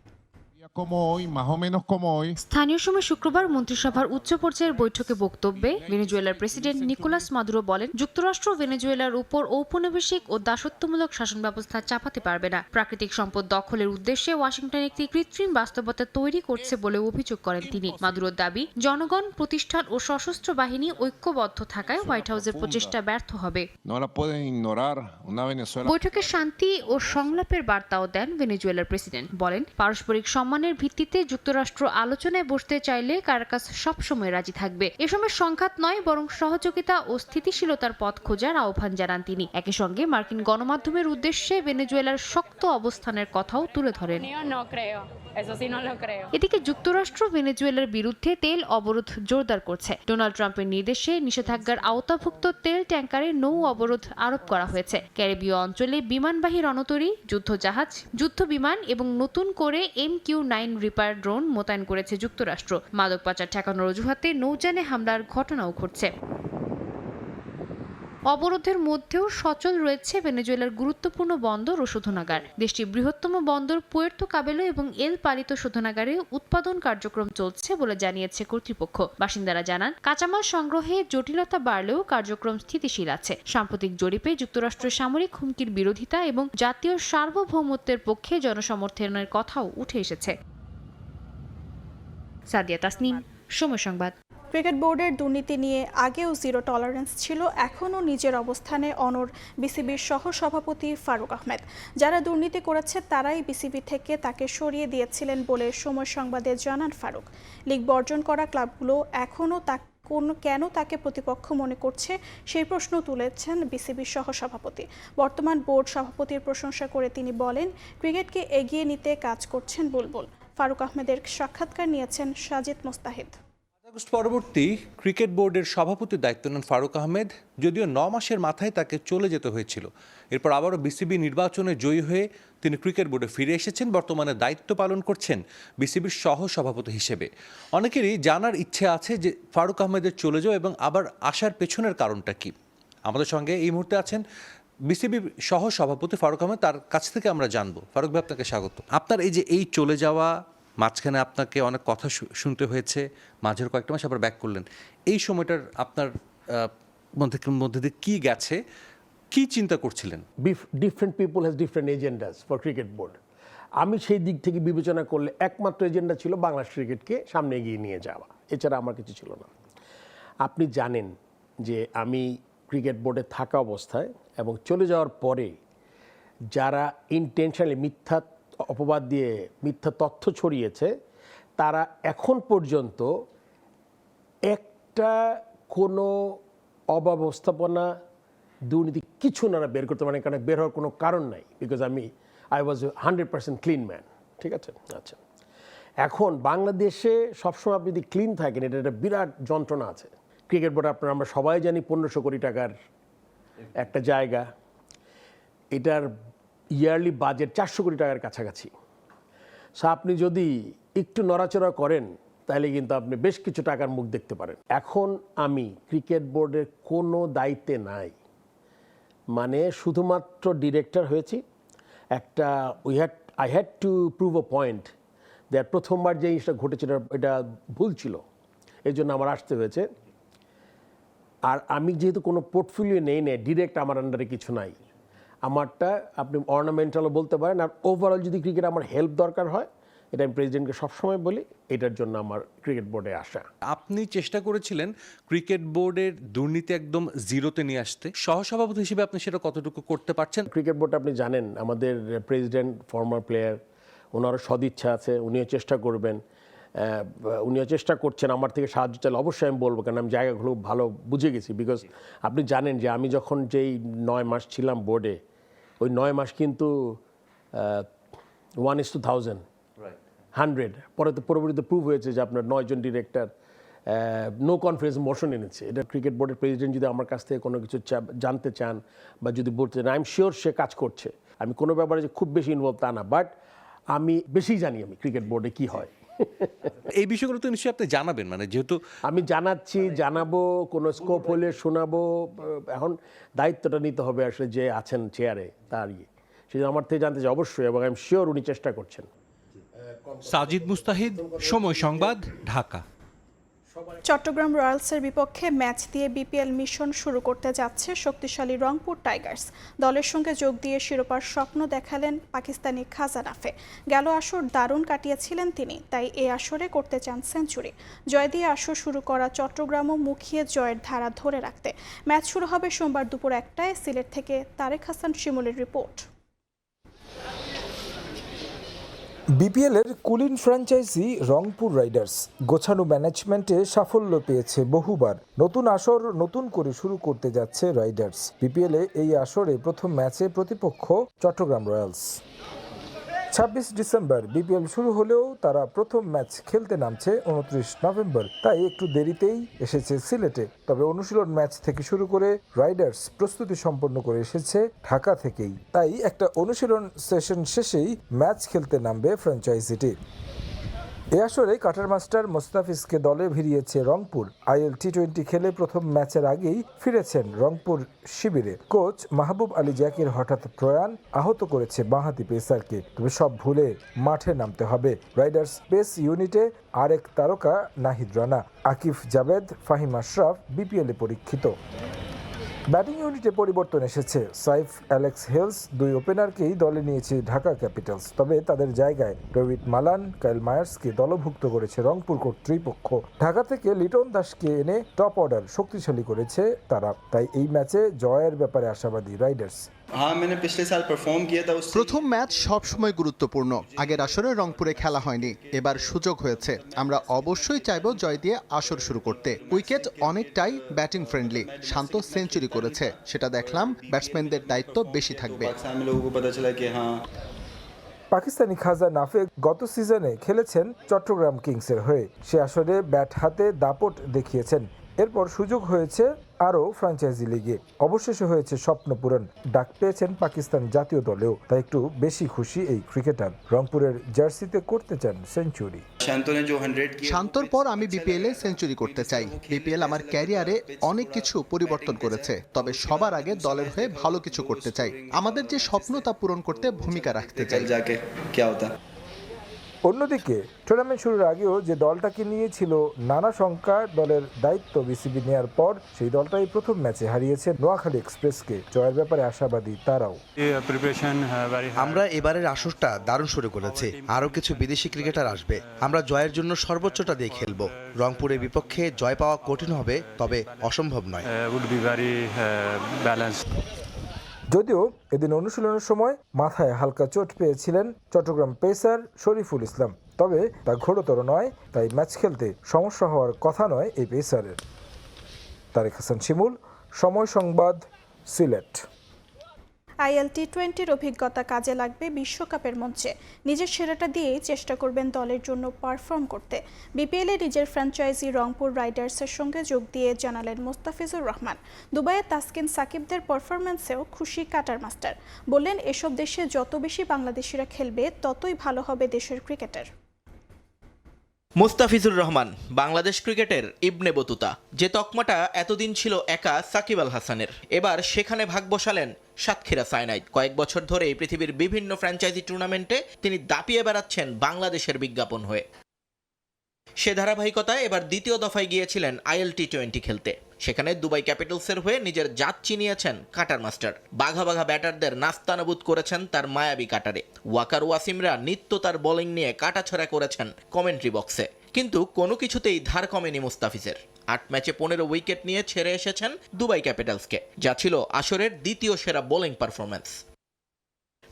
স্থানীয় সময় শুক্রবার মন্ত্রিসভার উচ্চ পর্যায়ের বৈঠকে বক্তব্যে ভেনেজুয়েলার প্রেসিডেন্ট নিকোলাস মাদুরো বলেন, যুক্তরাষ্ট্র ভেনেজুয়েলার উপর ঔপনিবেশিক ও দাসত্বমূলক শাসন ব্যবস্থা চাপাতে পারবে না। প্রাকৃতিক সম্পদ দখলের উদ্দেশ্যে ওয়াশিংটন একটি কৃত্রিম বাস্তবতা তৈরি করছে বলে অভিযোগ করেন তিনি। মাদুরোর দাবি, জনগণ, প্রতিষ্ঠান ও সশস্ত্র বাহিনী ঐক্যবদ্ধ থাকায় হোয়াইট হাউসের প্রচেষ্টা ব্যর্থ হবে। বৈঠকে শান্তি ও সংলাপের বার্তাও দেন ভেনেজুয়েলার প্রেসিডেন্ট। বলেন, পারস্পরিক সম্মানের ভিত্তিতে যুক্তরাষ্ট্র আলোচনায় বসতে চাইলে কারাকাস সবসময় রাজি থাকবে। এ সময় সংঘাত নয়, বরং সহযোগিতা ও স্থিতিশীলতার পথ খোঁজার আহ্বান জানান তিনি। একই সঙ্গে মার্কিন গণমাধ্যমের উদ্দেশ্যে ভেনেজুয়েলার শক্ত অবস্থানের কথাও তুলে ধরেন। এদিকে যুক্তরাষ্ট্র ভেনেজুয়েলার বিরুদ্ধে তেল অবরোধ জোরদার করছে। ডোনাল্ড ট্রাম্পের নির্দেশে নিষেধাজ্ঞার আওতাভুক্ত তেল ট্যাঙ্কারে নৌ অবরোধ আরোপ করা হয়েছে। ক্যারিবীয় অঞ্চলে বিমানবাহী রণতরী, যুদ্ধজাহাজ, যুদ্ধবিমান এবং নতুন করে MQ-9 রিপার ড্রোন মোতায়েন করেছে যুক্তরাষ্ট্র। মাদক পাচার ঠেকানোর অজুহাতে নৌযানে হামলার ঘটনাও ঘটছে। অবরোধের মধ্যেও সচল রয়েছে ভেনেজুয়েলার গুরুত্বপূর্ণ বন্দর ও শোধনাগার। দেশটির বৃহত্তম বন্দর পুয়ের্তো কাবেলো এবং এল পালিত শোধনাগারে উৎপাদন কার্যক্রম চলছে বলে জানিয়েছে কর্তৃপক্ষ। বাসিন্দারা জানান, কাঁচামাল সংগ্রহে জটিলতা বাড়লেও কার্যক্রম স্থিতিশীল আছে। সাম্প্রতিক জরিপে যুক্তরাষ্ট্রের সামরিক হুমকির বিরোধিতা এবং জাতীয় সার্বভৌমত্বের পক্ষে জনসমর্থনের কথাও উঠে এসেছে। সাদিয়া তাসনিম, সময় সংবাদ। ক্রিকেট বোর্ডের দুর্নীতি নিয়ে আগেও জিরো টলারেন্স ছিল, এখনও নিজের অবস্থানে অনড় বিসিবির সহ সভাপতি ফারুক আহমেদ। যারা দুর্নীতি করেছে তারাই বিসিবি থেকে তাকে সরিয়ে দিয়েছিলেন বলে সময় সংবাদে জানান ফারুক। লিগ বর্জন করা ক্লাবগুলো এখনও কেন তাকে প্রতিপক্ষ মনে করছে সেই প্রশ্ন তুলেছেন বিসিবির সহ সভাপতি। বর্তমান বোর্ড সভাপতির প্রশংসা করে তিনি বলেন, ক্রিকেটকে এগিয়ে নিতে কাজ করছেন বুলবুল। ফারুক আহমেদের সাক্ষাৎকার নিয়েছেন সাজিদ মোস্তাহিদ। আগস্ট পরবর্তী ক্রিকেট বোর্ডের সভাপতির দায়িত্ব নেন ফারুক আহমেদ। যদিও 9 মাসের মাথায় তাকে চলে যেতে হয়েছিল। এরপর আবারও বিসিবি নির্বাচনে জয়ী হয়ে তিনি ক্রিকেট বোর্ডে ফিরে এসেছেন। বর্তমানে দায়িত্ব পালন করছেন বিসিবির সহ সভাপতি হিসেবে। অনেকেরই জানার ইচ্ছে আছে যে ফারুক আহমেদের চলে যাওয়া এবং আবার আসার পেছনের কারণটা কি। আমাদের সঙ্গে এই মুহূর্তে আছেন বিসিবি সহ সভাপতি ফারুক আহমেদ, তার কাছ থেকে আমরা জানবো। ফারুক ভাই, আপনাকে স্বাগত। আপনার এই চলে যাওয়া, মাঝখানে আপনাকে অনেক কথা শুনতে হয়েছে, মাঝের কয়েকটা মাস আবার ব্যাক করলেন, এই সময়টার আপনার মধ্যে দিয়ে কী গেছে, কি চিন্তা করছিলেন? Different people has different agendas for cricket board. আমি সেই দিক থেকে বিবেচনা করলে একমাত্র এজেন্ডা ছিল বাংলাদেশ ক্রিকেটকে সামনে এগিয়ে নিয়ে যাওয়া, এছাড়া আমার কিছু ছিল না। আপনি জানেন যে আমি ক্রিকেট বোর্ডে থাকা অবস্থায় এবং চলে যাওয়ার পরে যারা ইনটেনশনালি মিথ্যা অপবাদ দিয়ে মিথ্যা তথ্য ছড়িয়েছে, তারা এখন পর্যন্ত একটা কোনো অব্যবস্থাপনা, দুর্নীতি কিছু না বের করতে পারেন, কারণ বের হওয়ার কোনো কারণ নাই। Because I was 100% clean man. ঠিক আছে? আচ্ছা, এখন বাংলাদেশে সবসময় আপনি যদি ক্লিন থাকেন, এটা একটা বিরাট যন্ত্রণা আছে। ক্রিকেট বোর্ড আপনারা আমরা সবাই জানি 1500 কোটি টাকার একটা জায়গা, এটার ইয়ারলি বাজেট 400 কোটি টাকার কাছাকাছি। সো আপনি যদি একটু নড়াচড়া করেন তাহলে কিন্তু আপনি বেশ কিছু টাকার মুখ দেখতে পারেন। এখন আমি ক্রিকেট বোর্ডের কোনো দায়িত্বে নাই, মানে শুধুমাত্র ডিরেক্টর হয়েছি। একটা I had to prove a point that প্রথমবার যে জিনিসটা ঘটেছিল এটা ভুল ছিল, এই জন্য আমার আসতে হয়েছে। আর আমি যেহেতু কোনো পোর্টফোলিও নেই, ডিরেক্ট আমার আন্ডারে কিছু নাই, আমারটা আপনি অর্নামেন্টালও বলতে পারেন। আর ওভারঅল যদি ক্রিকেট আমার হেল্প দরকার হয়, এটা আমি প্রেসিডেন্টকে সবসময় বলি, এটার জন্য আমার ক্রিকেট বোর্ডে আসা। আপনি চেষ্টা করেছিলেন ক্রিকেট বোর্ডের দুর্নীতি একদম জিরোতে নিয়ে আসতে, সহসভাপতি হিসেবে আপনি সেটা কতটুকু করতে পারছেন? ক্রিকেট বোর্ড আপনি জানেন আমাদের প্রেসিডেন্ট ফর্মার প্লেয়ার, ওনারও সদিচ্ছা আছে, উনিও চেষ্টা করবেন, উনিও চেষ্টা করছেন। আমার থেকে সাহায্য চাইলে অবশ্যই আমি বলবো, কারণ আমি জায়গাগুলো ভালো বুঝে গেছি। বিকজ আপনি জানেন যে আমি যখন যেই 9 মাস ছিলাম বোর্ডে, ওই 9 মাস কিন্তু 1:1000 100, পরে তো পরবর্তীতে প্রুভ হয়েছে যে আপনার 9 জন ডিরেক্টর নো কনফিডেন্স মোশন এনেছে। এটা ক্রিকেট বোর্ডের প্রেসিডেন্ট যদি আমার কাছ থেকে কোনো কিছু জানতে চান বা যদি বলতে চান, আই এম শিওর সে কাজ করছে। আমি কোনো ব্যাপারে যে খুব বেশি ইনভলভ তা না, বাট আমি বেশি জানি আমি ক্রিকেট বোর্ডে কি হয়। এই বিষয়গুলো তো নিশ্চয়ই আপনি জানাবেন, মানে যেহেতু আমি জানাবো, কোনো স্কোপ হলে শোনাবো। এখন দায়িত্বটা নিতে হবে আসলে যে আছেন চেয়ারে তার সেটা আমার থেকে জানতে চাই অবশ্যই, এবং আই এম শিওর উনি চেষ্টা করছেন। সাজিদ মুস্তাহিদ, সময় সংবাদ, ঢাকা। চট্টগ্রাম রয়্যালসের বিপক্ষে ম্যাচ দিয়ে বিপিএল মিশন শুরু করতে যাচ্ছে শক্তিশালী রংপুর টাইগার্স। দলের সঙ্গে যোগ দিয়ে শিরোপার স্বপ্ন দেখালেন পাকিস্তানি খাজা নাফে। গেল আসর দারুণ কাটিয়েছিলেন তিনি, তাই এ আসরে করতে চান সেঞ্চুরি। জয় দিয়ে আসর শুরু করা চট্টগ্রামও মুখিয়ে জয়ের ধারা ধরে রাখতে। ম্যাচ শুরু হবে সোমবার দুপুর 1টায়। সিলেট থেকে তারেক হাসান শিমুলের রিপোর্ট। বিপিএলের কুলিন ফ্র্যাঞ্চাইজি রংপুর রাইডার্স গোছানো ম্যানেজমেন্টে সাফল্য পেয়েছে বহুবার। নতুন আসর নতুন করে শুরু করতে যাচ্ছে রাইডার্স। বিপিএলে এই আসরে প্রথম ম্যাচে প্রতিপক্ষ চট্টগ্রাম রয়্যালস। 26 ডিসেম্বর বিপিএল শুরু হলেও তারা প্রথম ম্যাচ খেলতে নামছে 29 নভেম্বর, তাই একটু দেরিতেই এসেছে সিলেটে। তবে অনুশীলন ম্যাচ থেকে শুরু করে রাইডার্স প্রস্তুতি সম্পন্ন করে এসেছে ঢাকা থেকেই, তাই একটা অনুশীলন সেশন শেষেই ম্যাচ খেলতে নামবে ফ্র্যাঞ্চাইজিটি। এ আসরে কাটার মাস্টার মোস্তাফিজকে দলে ভিড়িয়েছে রংপুর। আইএল টি20 খেলে প্রথম ম্যাচের আগেই ফিরেছেন রংপুর শিবিরে। কোচ মাহবুব আলী জ্যাকের হঠাৎ প্রয়াণ আহত করেছে বাঁহাতি পেসারকে, তবে সব ভুলে মাঠে নামতে হবে। রাইডার্স পেস ইউনিটে আরেক তারকা নাহিদ রানা, আকিফ জাভেদ, ফাহিম আশরাফ বিপিএলে পরীক্ষিত। ব্যাটিং ইউনিটে পরিবর্তন এসেছে। সাইফ, অ্যালেক্স হেলস দুই ওপেনারকেই দলে নিয়েছে ঢাকা ক্যাপিটালস, তবে তাদের জায়গায় ডেভিড মালান, কাইল মায়ার্সকে দলভুক্ত করেছে রংপুর কর্তৃপক্ষ। ঢাকা থেকে লিটন দাসকে এনে টপ অর্ডার শক্তিশালী করেছে তারা, তাই এই ম্যাচে জয়ের ব্যাপারে আশাবাদী রাইডার্স। প্রথম ম্যাচ সবসময় গুরুত্বপূর্ণ। আগের আসরে রংপুরে খেলা হয়নি, এবার সুযোগ হয়েছে। আমরা অবশ্যই চাইব জয় দিয়ে আসর শুরু করতে। উইকেট অনেকটাই ব্যাটিং ফ্রেন্ডলি। শান্ত সেঞ্চুরি করেছে, সেটা দেখলাম। ব্যাটসম্যানদের দায়িত্ব বেশি থাকবে। পাকিস্তানি খাজা নাফে গত সিজনে খেলেছেন চট্টগ্রাম কিংসের হয়ে। সে আসরে ব্যাট হাতে দাপট দেখিয়েছেন। এরপর সুযোগ হয়েছে আরও ফ্র্যাঞ্চাইজি লিগে। অবশেষে হয়েছে স্বপ্ন পূরণ। ডাক পেয়েছেন পাকিস্তান জাতীয় দলেও, তাই একটু বেশি খুশি এই ক্রিকেটার। রংপুরের জার্সিতে করতে চান সেঞ্চুরি। শান্তর পর আমি বিপিএল এ সেঞ্চুরি করতে চাই। বিপিএল আমার ক্যারিয়ারে অনেক কিছু পরিবর্তন করেছে, তবে সবার আগে দলের হয়ে ভালো কিছু করতে চাই। আমাদের যে স্বপ্ন তা পূরণ করতে ভূমিকা রাখতে চাই। অন্যদিকে টুর্নামেন্ট শুরুর আগেও যে দলটাকে নিয়েছিল নানা শঙ্কা, দলের দায়িত্ব বিসিবি নেয়ার পর সেই দলটাই প্রথম ম্যাচে হারিয়েছে নোয়াখালী এক্সপ্রেসকে। জয়ের ব্যাপারে আশাবাদী তারাও। আমরা এবারের আসরটা দারুণ শুরু করেছি। আরও কিছু বিদেশি ক্রিকেটার আসবে। আমরা জয়ের জন্য সর্বোচ্চটা দিয়ে খেলব। রংপুরের বিপক্ষে জয় পাওয়া কঠিন হবে, তবে অসম্ভব নয়। যদিও এদিন অনুশীলনের সময় মাথায় হালকা চোট পেয়েছিলেন চট্টগ্রাম পেসার শরীফুল ইসলাম, তবে তা ঘোরতর নয়, তাই ম্যাচ খেলতে সমস্যা হওয়ার কথা নয় এই পেসারের। তারেক হাসান শিমুল, সময় সংবাদ, সিলেট। IL-T20-র অভিজ্ঞতা কাজে লাগবে বিশ্বকাপের মঞ্চে। নিজের সেরাটা দিয়েই চেষ্টা করবেন দলের জন্য পারফর্ম করতে। বিপিএলে নিজের ফ্র্যাঞ্চাইজি রংপুর রাইডার্সের সঙ্গে যোগ দিয়ে জানালেন মোস্তাফিজুর রহমান। দুবাইয়ে তাসকিন সাকিবদের পারফরম্যান্সেও খুশি কাটার মাস্টার। বললেন, এসব দেশে যত বেশি বাংলাদেশিরা খেলবে ততই ভালো হবে দেশের ক্রিকেটের। মোস্তাফিজুর রহমান বাংলাদেশ ক্রিকেটের ইবনে বতুতা। যে তকমাটা এতদিন ছিল একা সাকিব আল হাসানের, এবার সেখানে ভাগ বসালেন সাতক্ষীরা সাইনাইড। কয়েক বছর ধরে পৃথিবীর বিভিন্ন ফ্র্যাঞ্চাইজি টুর্নামেন্টে তিনি দাপিয়ে বেড়াচ্ছেন বাংলাদেশের বিজ্ঞাপন হয়ে। সে ধারাবাহিকতায় এবার দ্বিতীয় দফায় গিয়েছিলেন IL-T20 খেলতে। সেখানে দুবাই ক্যাপিটালসের হয়ে নিজের জাত চিনিয়েছেন কাটার মাস্টার। বাঘা বাঘা ব্যাটারদের নাস্তানাবুদ করেছেন তার মায়াবী কাটারে। ওয়াকার ওয়াসিমরা নিত্য তার বোলিং নিয়ে কাটাছড়া করেছেন কমেন্ট্রি বক্সে। কিন্তু কোনো কিছুতেই ধার কমেনি মুস্তাফিজের। 8 ম্যাচে 15 উইকেট নিয়ে ছেড়ে এসেছেন দুবাই ক্যাপিটালসকে, যা ছিল আসরের দ্বিতীয় সেরা বোলিং পারফরম্যান্স।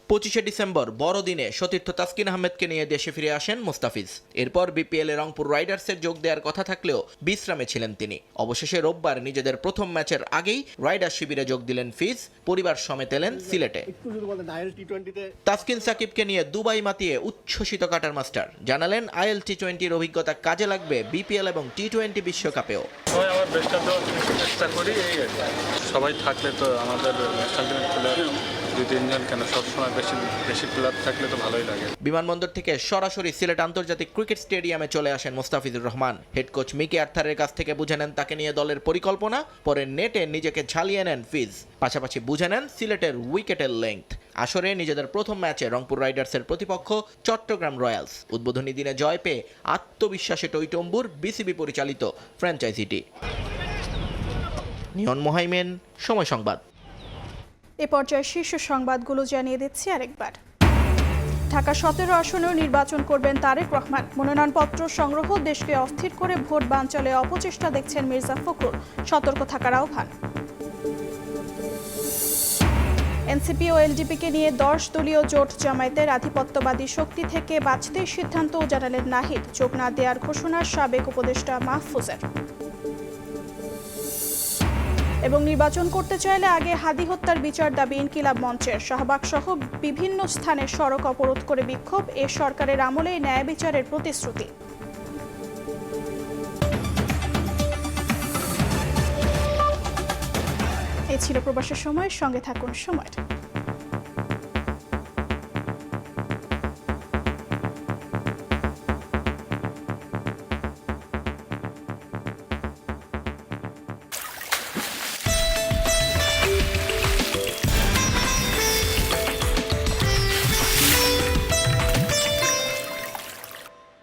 25শে ডিসেম্বর বড়দিনে সতীর্থ তাসকিন আহমেদকে নিয়ে দেশে ফিরে আসেন মুস্তাফিজ। এরপর বিপিএলে রংপুর রাইডার্সের যোগ দেওয়ার কথা থাকলেও বিশ্রামে ছিলেন তিনি। অবশেষে রোববার নিজেদের প্রথম ম্যাচের আগেই রাইডার শিবিরে যোগ দিলেন ফিজ। পরিবার সমেত এলেন সিলেটে। তাসকিন সাকিবকে নিয়ে দুবাই মাতিয়ে উচ্ছ্বসিত কাটার মাস্টার জানালেন, IL-T20-র অভিজ্ঞতা কাজে লাগবে বিপিএল এবং T20 বিশ্বকাপেও। সবাই থাকলে তো আমাদের ন্যাশনাল টিমের প্লেয়ার 2-3 জন কেন, সবসময় বেশি প্লেয়ার থাকলে তো ভালোই লাগে। বিমানবন্দর থেকে সরাসরি সিলেট আন্তর্জাতিক ক্রিকেট স্টেডিয়ামে চলে আসেন Mustafizur Rahman. Head coach Mickey আর্থারের কাছ থেকে বুঝে নেন তাকে নিয়ে দলের পরিকল্পনা। পরে নেটে নিজেকে ঝালিয়ে নেন ফিজ। পাশাপাশি বুঝে নেন সিলেটের উইকেটের লেংথ। আসরে নিজেদের প্রথম ম্যাচে রংপুর রাইডার্সের প্রতিপক্ষ চট্টগ্রাম রয়্যালস। উদ্বোধনী দিনে জয় পেয়ে আত্মবিশ্বাসে টইটম্বুর বিসিবি পরিচালিত ফ্র্যাঞ্চাইজিটি। নিয়ন মোহাইমেন, সময় সংবাদ। এ পর্যায়ে শীর্ষ সংবাদগুলো জানিয়ে দিচ্ছি আরেকবার। ঢাকা 17 আসনেও নির্বাচন করবেন তারেক রহমান। মনোনয়নপত্র সংগ্রহ দেশকে অস্থির করে ভোট বানচালে অপচেষ্টা দেখছেন মির্জা ফখরুল। সতর্ক থাকার আহ্বান। এনসিপি ও এলডিপিকে নিয়ে 10 দলীয় জোট জামায়াতের আধিপত্যবাদী শক্তি থেকে বাঁচতে সিদ্ধান্তও জানালেন নাহিদ। যোগ না দেওয়ার ঘোষণা সাবেক উপদেষ্টা মাহফুজের। এবং নির্বাচন করতে চাইলে আগে হাদি হত্যার বিচার দাবি ইনকিলাব মঞ্চের। শাহবাগ সহ বিভিন্ন স্থানে সড়ক অবরোধ করে বিক্ষোভ। এ সরকারের আমলে ন্যায় বিচারের প্রতিশ্রুতি। এ ছিল প্রবাসের সময়। সঙ্গে থাকুন সময়।